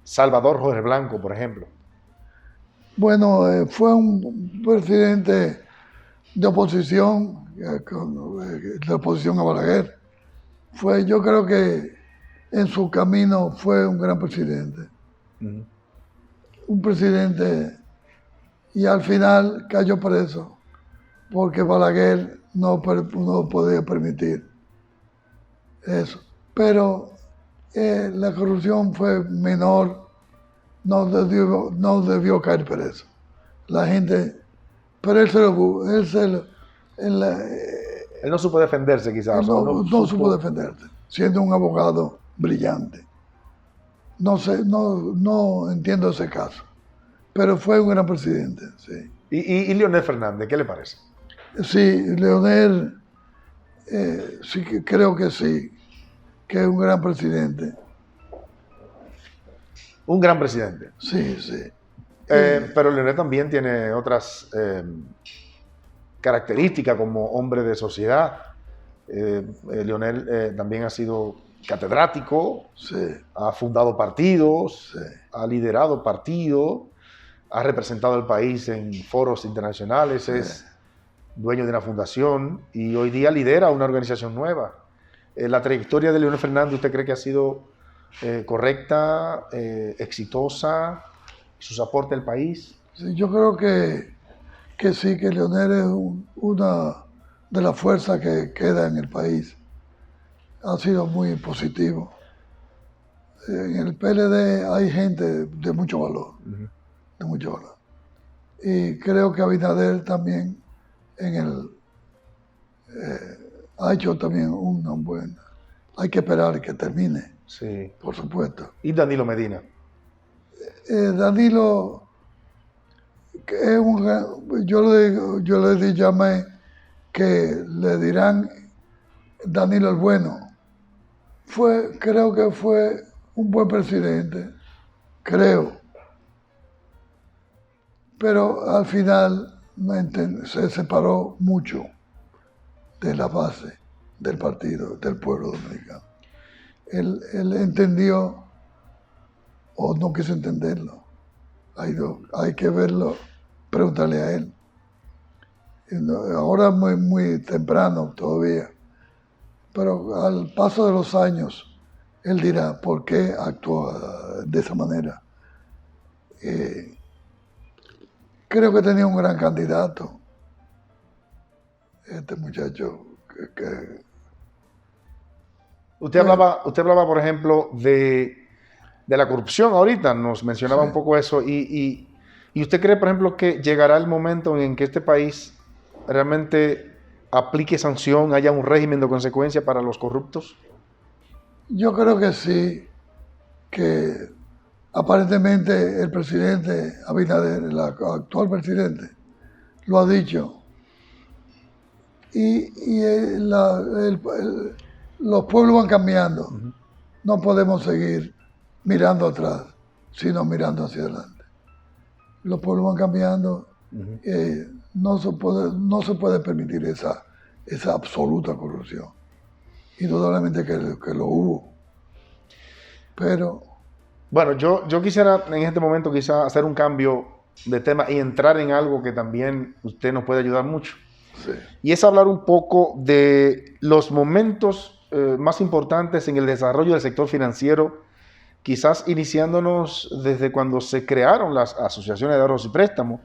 Salvador Jorge Blanco, por ejemplo. Bueno, fue un presidente de oposición, a Balaguer. Yo creo que en su camino fue un gran presidente. Un presidente, y al final cayó preso, porque Balaguer no podía permitir eso. Pero la corrupción fue menor, no debió caer preso. La gente, pero él no supo defenderse, quizás. No supo defenderse, siendo un abogado brillante. no sé, no entiendo ese caso. Pero fue un gran presidente, sí. ¿Y Leonel Fernández, qué le parece? Sí, Leonel, sí, creo que sí, que es un gran presidente. Un gran presidente. Sí, sí. Pero Leonel también tiene otras características como hombre de sociedad. Leonel también ha sido catedrático, sí, ha fundado partidos, sí, ha liderado partidos, ha representado al país en foros internacionales, sí, es dueño de una fundación y hoy día lidera una organización nueva. ¿La trayectoria de Leonel Fernández usted cree que ha sido correcta, exitosa, sus aportes al país? sí, yo creo que sí, que Leonel es una de las fuerzas que queda en el país. Ha sido muy positivo. En el PLD hay gente de mucho valor, de mucho valor. Y creo que Abinader también ha hecho también una buena. Hay que esperar que termine, Sí. por supuesto. ¿Y Danilo Medina? Danilo, que es yo le llamé que le dirán Danilo el bueno. Creo que fue un buen presidente, creo. Pero al final se separó mucho de la base del partido, del pueblo dominicano. Él entendió, o no quiso entenderlo. Hay que verlo, preguntarle a él. Ahora es muy, muy temprano todavía, pero al paso de los años, él dirá por qué actúa de esa manera. Creo que tenía un gran candidato, este muchacho. Usted hablaba, por ejemplo, de la corrupción ahorita, nos mencionaba Sí. un poco eso, y usted cree, por ejemplo, que llegará el momento en que este país realmente aplique sanción, haya un régimen de consecuencia para los corruptos? Yo creo que sí, que aparentemente el presidente Abinader, el actual presidente, lo ha dicho. Y los pueblos van cambiando. No podemos seguir mirando atrás, sino mirando hacia adelante. Los pueblos van cambiando. No se puede permitir esa absoluta corrupción. Indudablemente que lo hubo. Pero... Bueno, yo quisiera en este momento quizá hacer un cambio de tema y entrar en algo que también usted nos puede ayudar mucho. Sí. Y es hablar un poco de los momentos más importantes en el desarrollo del sector financiero, quizás iniciándonos desde cuando se crearon las asociaciones de ahorros y préstamos,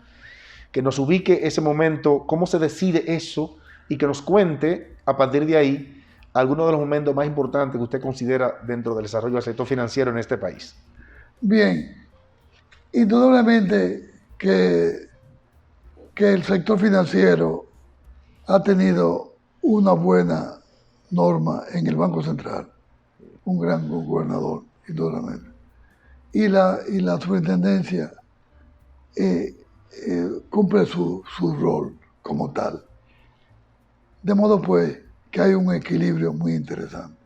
que nos ubique ese momento, cómo se decide eso y que nos cuente a partir de ahí algunos de los momentos más importantes que usted considera dentro del desarrollo del sector financiero en este país. Bien, indudablemente que el sector financiero ha tenido una buena norma en el Banco Central, un gran gobernador, indudablemente. Y la superintendencia cumple su rol como tal. De modo pues que hay un equilibrio muy interesante.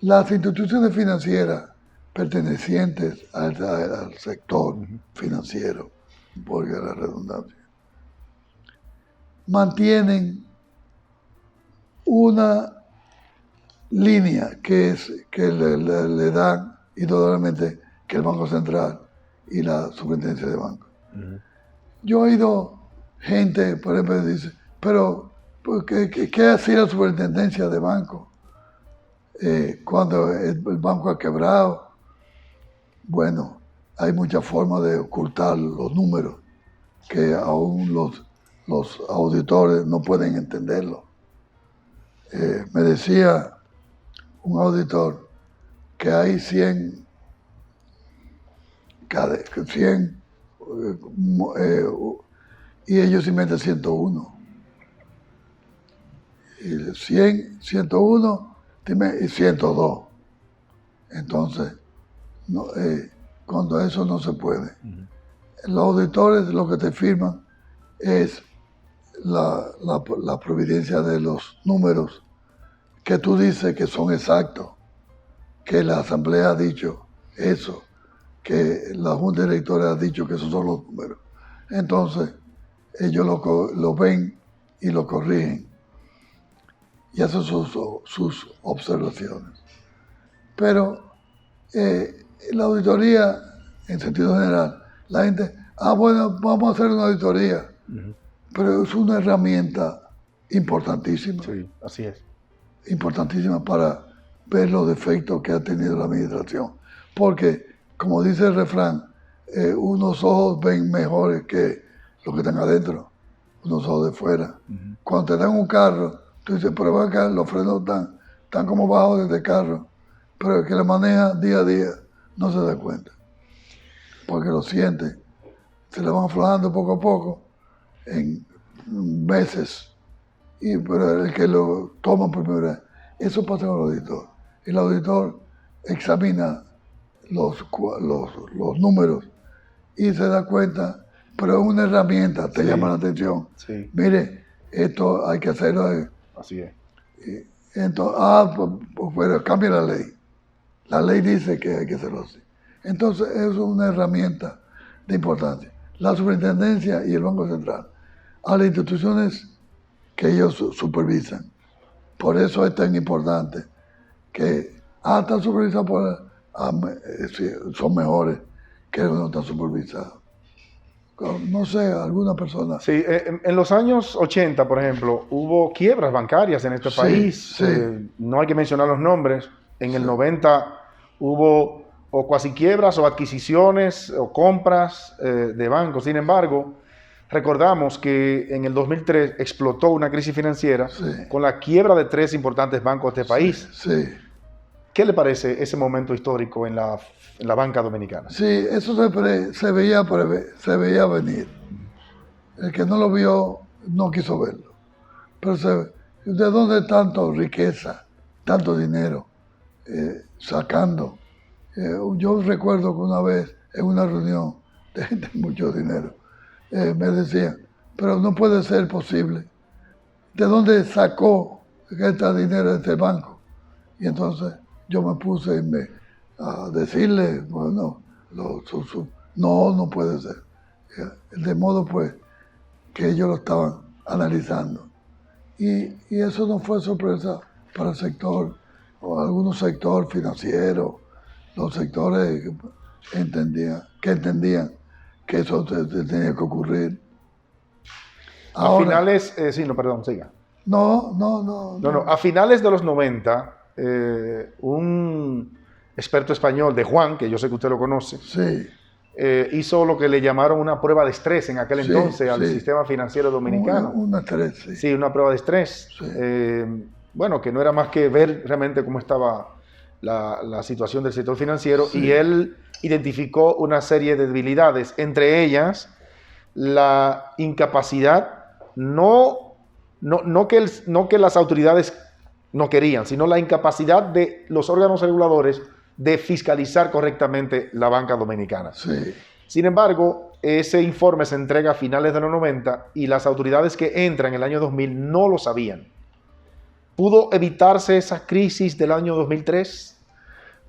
Las instituciones financieras pertenecientes al sector financiero, por la redundancia, mantienen una línea que le dan indudablemente que el Banco Central y la Superintendencia de Bancos. Yo he oído gente, por ejemplo, dice, pero ¿qué hacía la Superintendencia de Bancos cuando el banco ha quebrado? Bueno, hay muchas formas de ocultar los números que aún los auditores no pueden entenderlo. Me decía un auditor que hay 100 y ellos inventan 101. Y 100, 101 y 102. Entonces, cuando eso no se puede. Los auditores lo que te firman es la providencia de los números que tú dices que son exactos, que la asamblea ha dicho eso, que la junta directora ha dicho que esos son los números. Entonces, ellos lo ven y lo corrigen y hacen sus observaciones. Pero la auditoría, en sentido general, la gente, bueno, vamos a hacer una auditoría, pero es una herramienta importantísima. Sí, así es. Importantísima para ver los defectos que ha tenido la administración. Porque, como dice el refrán, unos ojos ven mejores que los que están adentro, unos ojos de fuera. Cuando te dan un carro, tú dices, pero acá los frenos están como bajos desde el carro, pero el que lo maneja día a día no se da cuenta, porque lo siente, se le van aflojando poco a poco en meses. Pero el que lo toma por primera vez, eso pasa con el auditor. El auditor examina los números y se da cuenta, pero es una herramienta, te llama la atención. Sí. Mire, esto hay que hacerlo. Así es. Entonces, pero cambia la ley. La ley dice que hay que hacerlo así. Entonces, es una herramienta de importancia. La superintendencia y el Banco Central, a las instituciones que ellos supervisan. Por eso es tan importante que están supervisados son mejores que los que no están supervisados. No sé, alguna persona. Sí, en los años 80, por ejemplo, hubo quiebras bancarias en este país. Sí. No hay que mencionar los nombres. En el 90 hubo o cuasi quiebras o adquisiciones o compras de bancos. Sin embargo, recordamos que en el 2003 explotó una crisis financiera con la quiebra de 3 importantes bancos de este país. Sí. ¿Qué le parece ese momento histórico en la banca dominicana? Sí, eso se veía venir. El que no lo vio no quiso verlo. Pero ¿de dónde tanto riqueza, tanto dinero sacando? Yo recuerdo que una vez en una reunión de gente con mucho dinero, me decían, pero no puede ser posible. ¿De dónde sacó este dinero de este banco? Y entonces yo me puse a decirle, bueno, no puede ser. De modo pues que ellos lo estaban analizando. Y eso no fue sorpresa para el sector, o algunos sectores financieros, los sectores que entendían que eso tenía que ocurrir. Ahora, a finales, perdón, siga. No. A finales de los 90, un experto español de Juan, que yo sé que usted lo conoce, hizo lo que le llamaron una prueba de estrés en aquel entonces al sistema financiero dominicano. Una estrés, sí. Sí, una prueba de estrés. Sí. Que no era más que ver realmente cómo estaba la situación del sector financiero, y él identificó una serie de debilidades, entre ellas la incapacidad, no que las autoridades no querían, sino la incapacidad de los órganos reguladores de fiscalizar correctamente la banca dominicana. Sí. Sin embargo, ese informe se entrega a finales de los 90 y las autoridades que entran en el año 2000 no lo sabían. ¿Pudo evitarse esa crisis del año 2003?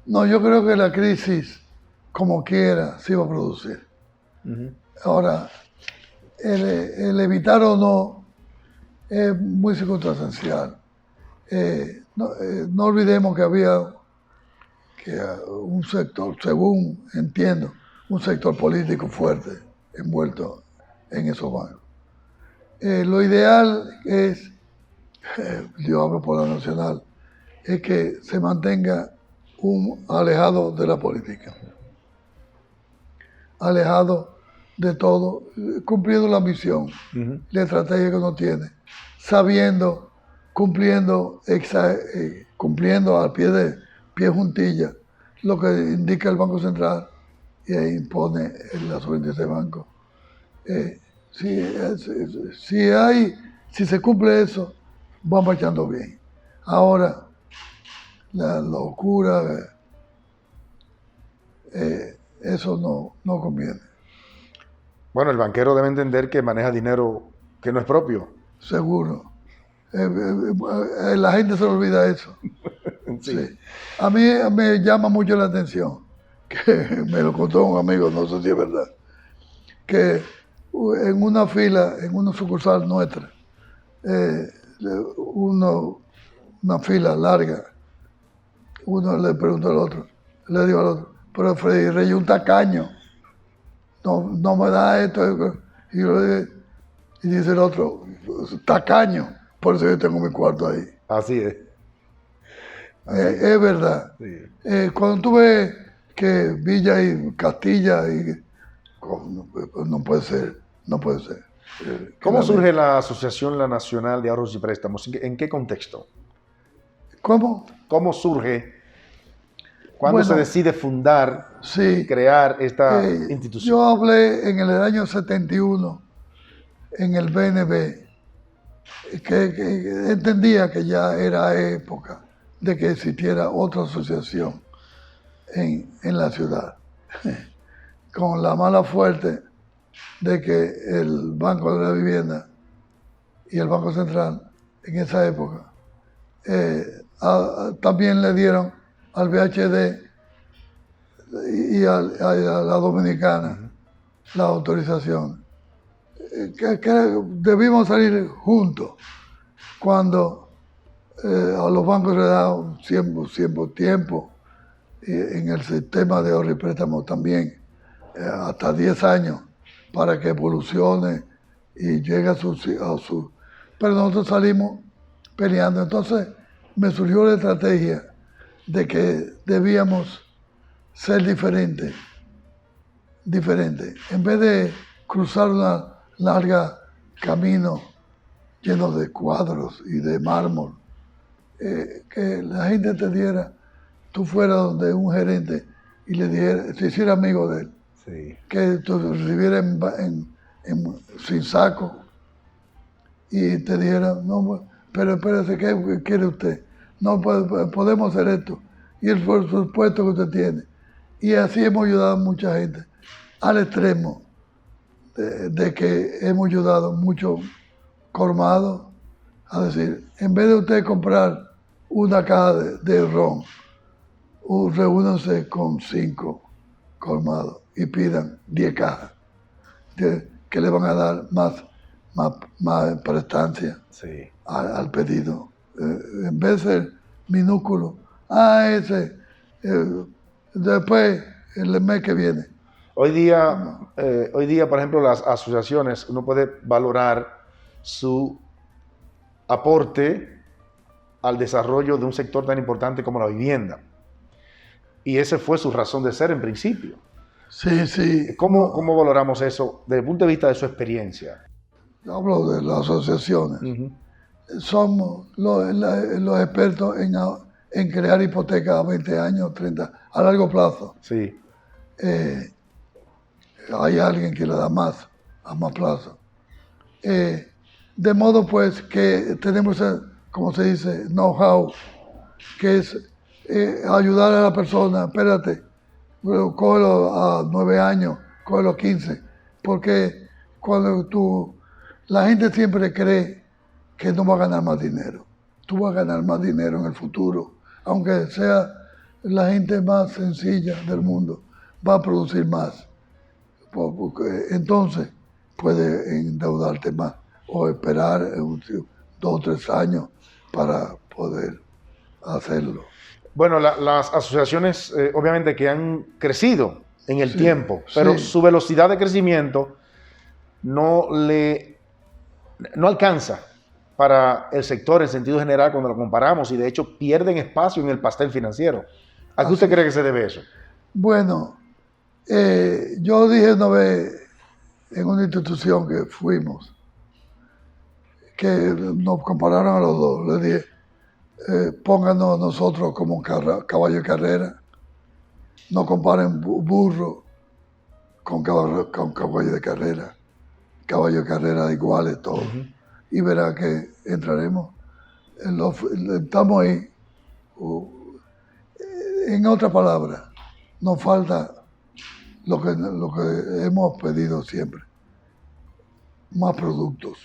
No, yo creo que la crisis, como quiera, se iba a producir. Ahora, el evitar o no es muy circunstancial. No olvidemos que había un sector, según entiendo, un sector político fuerte envuelto en esos bancos. Lo ideal es, yo hablo por la nacional, es que se mantenga alejado de la política, alejado de todo, cumpliendo la misión, la estrategia que uno tiene, sabiendo, cumpliendo al pie juntilla lo que indica el Banco Central y ahí impone la superintendencia de banco. Si se cumple eso, van marchando bien. Ahora, la locura eso no conviene. Bueno, el banquero debe entender que maneja dinero que no es propio. Seguro. La gente se olvida eso. Sí. Sí. A mí me llama mucho la atención, que me lo contó un amigo, no sé si es verdad, que en una fila, en una sucursal nuestra, una fila larga, uno le preguntó al otro, le dijo al otro, pero Freddy Reyes es un tacaño, no me da esto. Y dice el otro, tacaño, por eso yo tengo mi cuarto ahí. Así es. Es verdad. Sí. Cuando tú ves que Villa y Castilla, no puede ser. ¿Cómo surge la Asociación La Nacional de Ahorros y Préstamos? ¿En qué contexto? ¿Cómo? ¿Cómo surge? ¿Cuándo se decide fundar, sí, crear esta institución? Yo hablé en el año 71 en el BNB, que entendía que ya era época de que existiera otra asociación en la ciudad, con la mala suerte de que el Banco de la Vivienda y el Banco Central en esa época también le dieron al VHD y a la Dominicana la autorización. Que debimos salir juntos cuando a los bancos le da un tiempo en el sistema de ahorro y préstamo también, hasta 10 años para que evolucione y llegue a su... Pero nosotros salimos peleando. Entonces me surgió la estrategia de que debíamos ser diferentes. En vez de cruzar una larga camino lleno de cuadros y de mármol, que la gente entendiera, tú fueras donde un gerente y le dijera, te hiciera amigo de él, sí, que tú recibieras sin saco y te dijera, no, pero espérese, ¿qué quiere usted? No, podemos hacer esto, y el presupuesto que usted tiene. Y así hemos ayudado a mucha gente, al extremo de que hemos ayudado mucho colmados a decir, en vez de usted comprar una caja de ron, reúnanse con 5 colmados y pidan 10 cajas que le van a dar más prestancia, sí, al pedido. En vez de ser minúsculo, después el mes que viene. Hoy día, por ejemplo, las asociaciones, uno puede valorar su aporte al desarrollo de un sector tan importante como la vivienda. Y esa fue su razón de ser en principio. Sí, sí. ¿Cómo valoramos eso desde el punto de vista de su experiencia? Hablo de las asociaciones. Somos los expertos en crear hipotecas a 20 años, 30, a largo plazo. Sí. Hay alguien que le da más, a más plazo. De modo pues que tenemos, como se dice, know-how, que es ayudar a la persona, espérate, cógelo a 9 años, cógelo a 15, porque cuando la gente siempre cree que no va a ganar más dinero. Tú vas a ganar más dinero en el futuro, aunque sea la gente más sencilla del mundo, va a producir más. Porque entonces puede endeudarte más o esperar 2 o 3 años para poder hacerlo. Bueno, las asociaciones obviamente que han crecido en el tiempo, pero su velocidad de crecimiento no alcanza para el sector en sentido general cuando lo comparamos, y de hecho pierden espacio en el pastel financiero. ¿A qué usted cree que se debe eso? Bueno, yo dije una vez en una institución que fuimos, que nos compararon a los dos, le dije, pónganos nosotros como un caballo de carrera, no comparen burro con caballo de carrera iguales todos, y verá que entraremos, estamos ahí. En otras palabras, nos falta lo que hemos pedido siempre, más productos.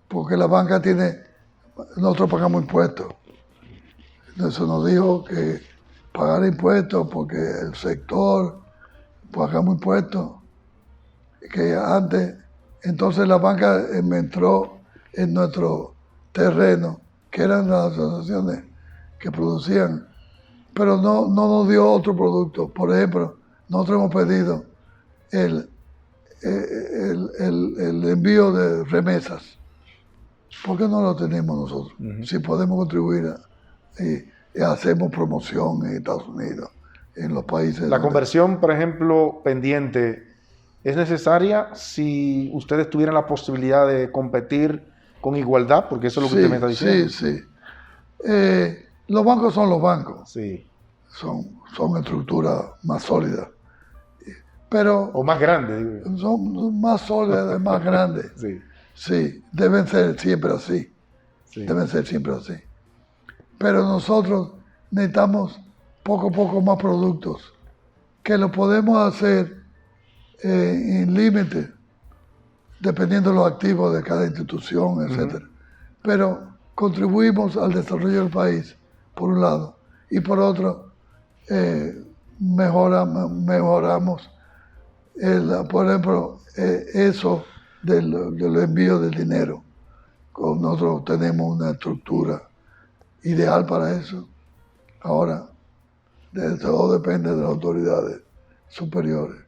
Porque la banca nosotros pagamos impuestos. Eso nos dijo que pagar impuestos porque el sector pagamos impuestos, que antes, entonces la banca entró en nuestro terreno, que eran las asociaciones que producían, pero no nos dio otro producto. Por ejemplo, nosotros hemos pedido el envío de remesas. ¿Por qué no lo tenemos nosotros? Si podemos contribuir y hacemos promoción en Estados Unidos, en los países. La conversión, por ejemplo, pendiente, ¿es necesaria si ustedes tuvieran la posibilidad de competir con igualdad? Porque eso es lo que usted me está diciendo. Sí. Los bancos son los bancos. Sí. Son estructuras más sólidas. O más grandes. Son más sólidas, más grandes. Sí, deben ser siempre así. Deben ser siempre así. Pero nosotros necesitamos poco a poco más productos, que lo podemos hacer en límite, dependiendo de los activos de cada institución, etc. Pero contribuimos al desarrollo del país, por un lado, y por otro, mejoramos, por ejemplo, eso del envío del dinero. Nosotros tenemos una estructura ideal para eso. Ahora, todo depende de las autoridades superiores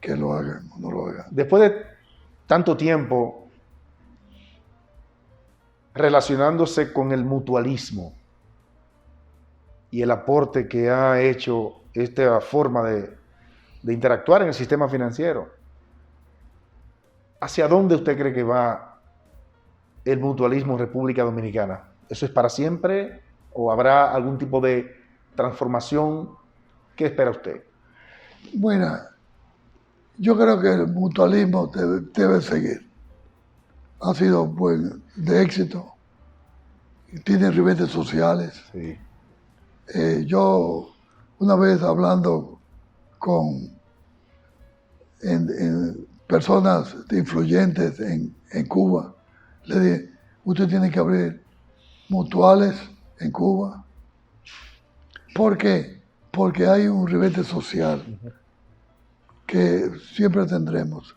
que lo hagan o no lo hagan. Después de tanto tiempo relacionándose con el mutualismo y el aporte que ha hecho esta forma de interactuar en el sistema financiero, ¿hacia dónde usted cree que va el mutualismo en República Dominicana? ¿Eso es para siempre o habrá algún tipo de transformación? ¿Qué espera usted? Bueno, yo creo que el mutualismo debe seguir. Ha sido de éxito, tiene ribetes sociales. Sí. Yo, una vez hablando con personas influyentes en Cuba, le dije, usted tiene que abrir mutuales en Cuba. ¿Por qué? Porque hay un ribete social que siempre tendremos.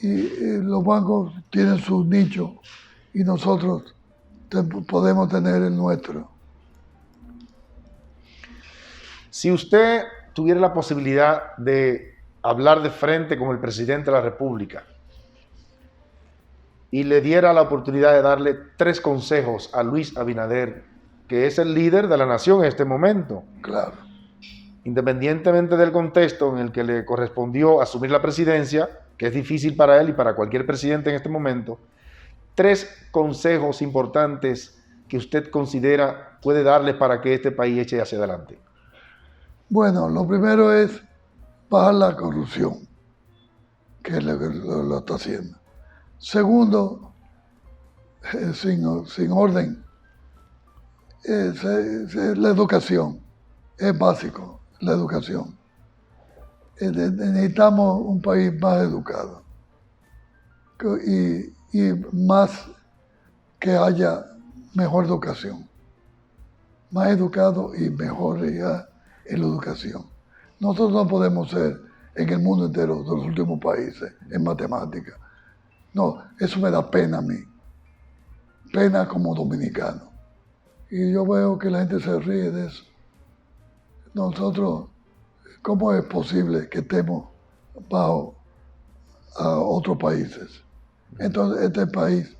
Y los bancos tienen su nicho y nosotros podemos tener el nuestro. Si usted tuviera la posibilidad de hablar de frente con el presidente de la República y le diera la oportunidad de darle 3 consejos a Luis Abinader, que es el líder de la nación en este momento. Claro. Independientemente del contexto en el que le correspondió asumir la presidencia, que es difícil para él y para cualquier presidente en este momento, 3 consejos importantes que usted considera puede darle para que este país eche hacia adelante. Bueno, lo primero es bajar la corrupción, que es lo que lo está haciendo. Segundo, sin orden, la educación, es básico, la educación. Necesitamos un país más educado y más que haya mejor educación, más educado y mejor ya en la educación. Nosotros no podemos ser en el mundo entero de los últimos países en matemáticas. No, eso me da pena a mí, pena como dominicano. Y yo veo que la gente se ríe de eso. Nosotros, ¿cómo es posible que estemos bajo a otros países? Entonces, este país,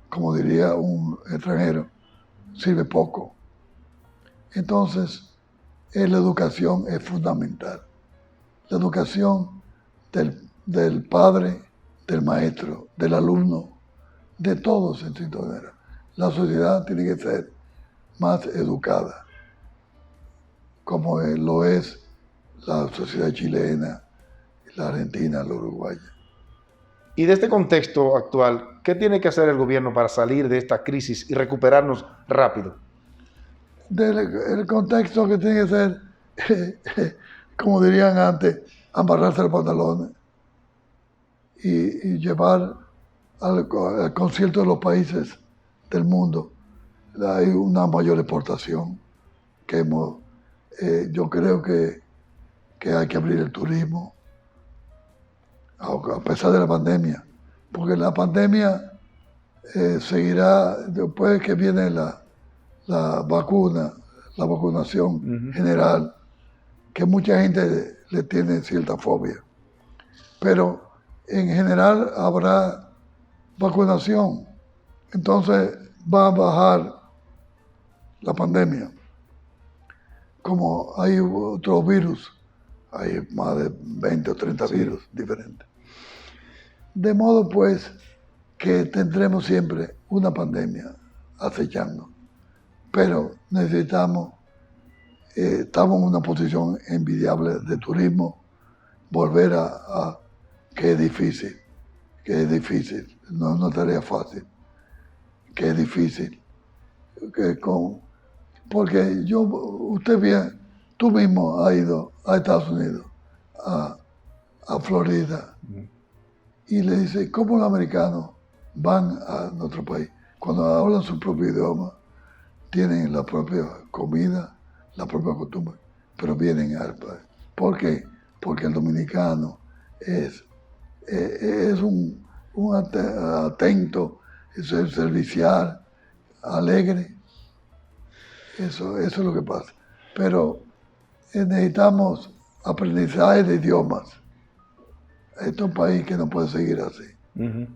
como diría un extranjero, sirve poco. Entonces, la educación es fundamental. La educación del padre, del maestro, del alumno, de todos en sentido general. La sociedad tiene que ser más educada, como lo es la sociedad chilena, la argentina, la uruguaya. Y de este contexto actual, ¿qué tiene que hacer el gobierno para salir de esta crisis y recuperarnos rápido? El contexto que tiene que ser como dirían antes, amarrarse los pantalones y llevar al concierto de los países del mundo. Hay una mayor exportación que yo creo que hay que abrir el turismo a pesar de la pandemia, porque la pandemia seguirá después que viene la vacuna, la vacunación general, que mucha gente le tiene cierta fobia. Pero en general habrá vacunación, entonces va a bajar la pandemia. Como hay otros virus, hay más de 20 o 30 virus diferentes. De modo pues que tendremos siempre una pandemia acechando, pero necesitamos, estamos en una posición envidiable de turismo, volver a que es difícil, no es una tarea fácil, que es difícil, porque usted bien, tú mismo has ido a Estados Unidos, a Florida, y le dice, ¿cómo los americanos van a nuestro país? Cuando hablan su propio idioma, tienen la propia comida, la propia costumbre, pero vienen al país. ¿Por qué? Porque el dominicano es un atento, es servicial, alegre. Eso es lo que pasa. Pero necesitamos aprendizaje de idiomas. Este es un país que no puede seguir así,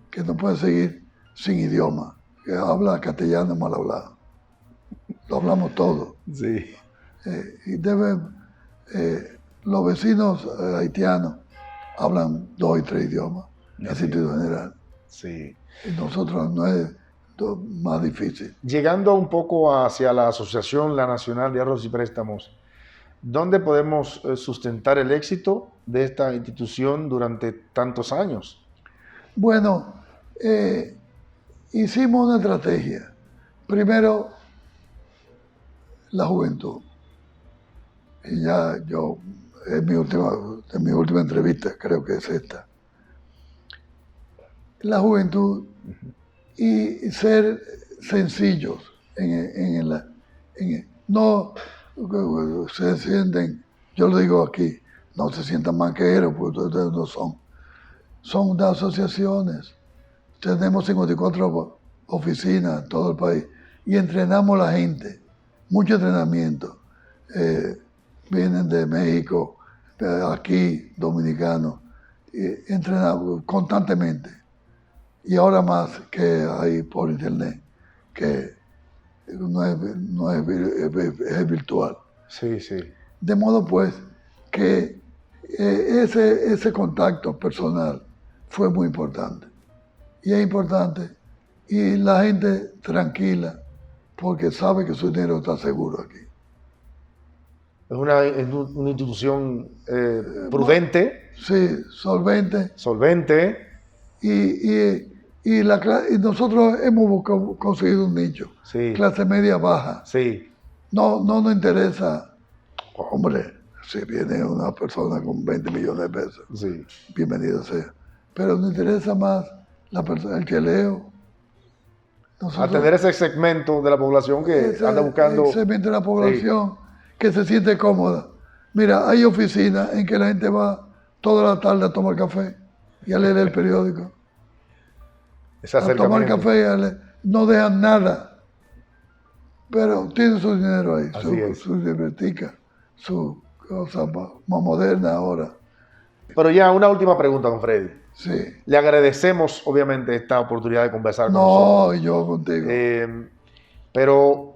que no puede seguir sin idioma, que habla castellano mal hablado. Lo hablamos todo. Sí. Y los vecinos haitianos hablan 2 y 3 idiomas, en sentido general. Sí. Y nosotros no es más difícil. Llegando un poco hacia la Asociación La Nacional de Ahorros y Préstamos, ¿dónde podemos sustentar el éxito de esta institución durante tantos años? Bueno, hicimos una estrategia. Primero, la juventud. Y ya en mi última entrevista, creo que es esta. La juventud y ser sencillos no se sienten, yo lo digo aquí, no se sientan manqueros, porque ustedes no son de asociaciones. Tenemos 54 oficinas en todo el país y entrenamos a la gente, mucho entrenamiento. Vienen de México, aquí, dominicanos, entrenamos constantemente. Y ahora más que hay por internet, que es virtual. Sí, sí. De modo pues que ese contacto personal fue muy importante. Y es importante. Y la gente tranquila, porque sabe que su dinero está seguro aquí. Es una institución prudente. Sí, solvente. Solvente. Y nosotros hemos conseguido un nicho. Sí. Clase media baja. Sí. No nos interesa, hombre, si viene una persona con 20 millones de pesos, sí, bienvenido sea. Pero nos interesa más el cheleo. Atender ese segmento de la población que anda buscando. Ese segmento de la población que se siente cómoda. Mira, hay oficinas en que la gente va toda la tarde a tomar café y a leer el periódico. A tomar café, no dejan nada. Pero tienen su dinero ahí, su libretica, su cosa más moderna ahora. Pero ya, una última pregunta, don Freddy. Sí. Le agradecemos, obviamente, esta oportunidad de conversar con nosotros. No, yo contigo. Pero,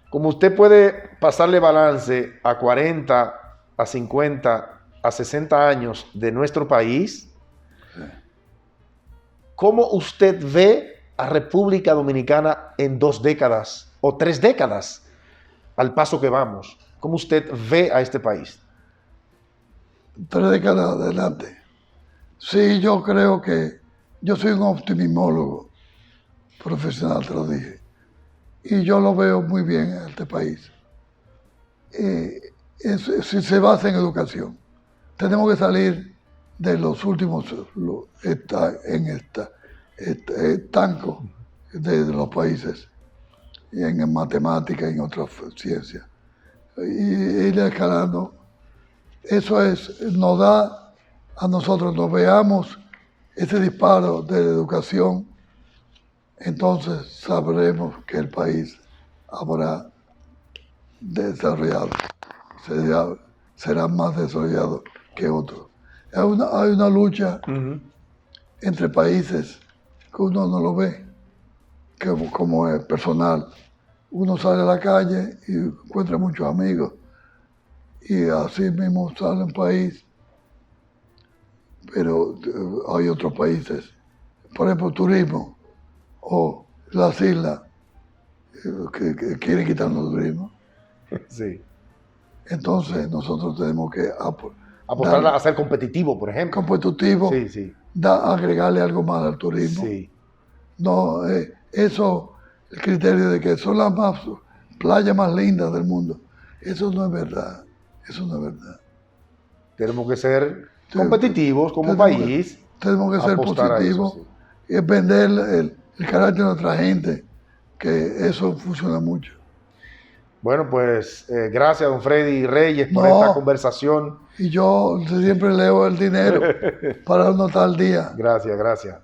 como usted puede pasarle balance a 40, a 50, a 60 años de nuestro país, sí, ¿cómo usted ve a República Dominicana en 2 décadas o 3 décadas al paso que vamos? ¿Cómo usted ve a este país? 3 décadas adelante. Sí, yo creo que yo soy un optimimólogo profesional, te lo dije. Y yo lo veo muy bien en este país. se basa en educación. Tenemos que salir de los últimos estancos de los países, y en matemática y en otras ciencias, y ir escalando. Eso nos da a nosotros, nos veamos ese disparo de la educación, entonces sabremos que el país habrá desarrollado, será más desarrollado que otros. Hay una lucha entre países que uno no lo ve, como es personal. Uno sale a la calle y encuentra muchos amigos, y así mismo sale un país, pero hay otros países, por ejemplo, turismo, o las islas, que quieren quitarnos el turismo. Sí. Entonces nosotros tenemos que apostar a ser competitivo, por ejemplo. Competitivo, sí, sí. Agregarle algo más al turismo. Sí. No, eso, el criterio de que son las playas más lindas del mundo, eso no es verdad. Eso no es verdad. Tenemos que ser competitivos como país. Tenemos que ser positivos, sí. Y vender el carácter de nuestra gente, que eso funciona mucho. Bueno, pues gracias, don Freddy Reyes, por esta conversación. Y yo siempre leo el dinero para anotar el día. Gracias, gracias.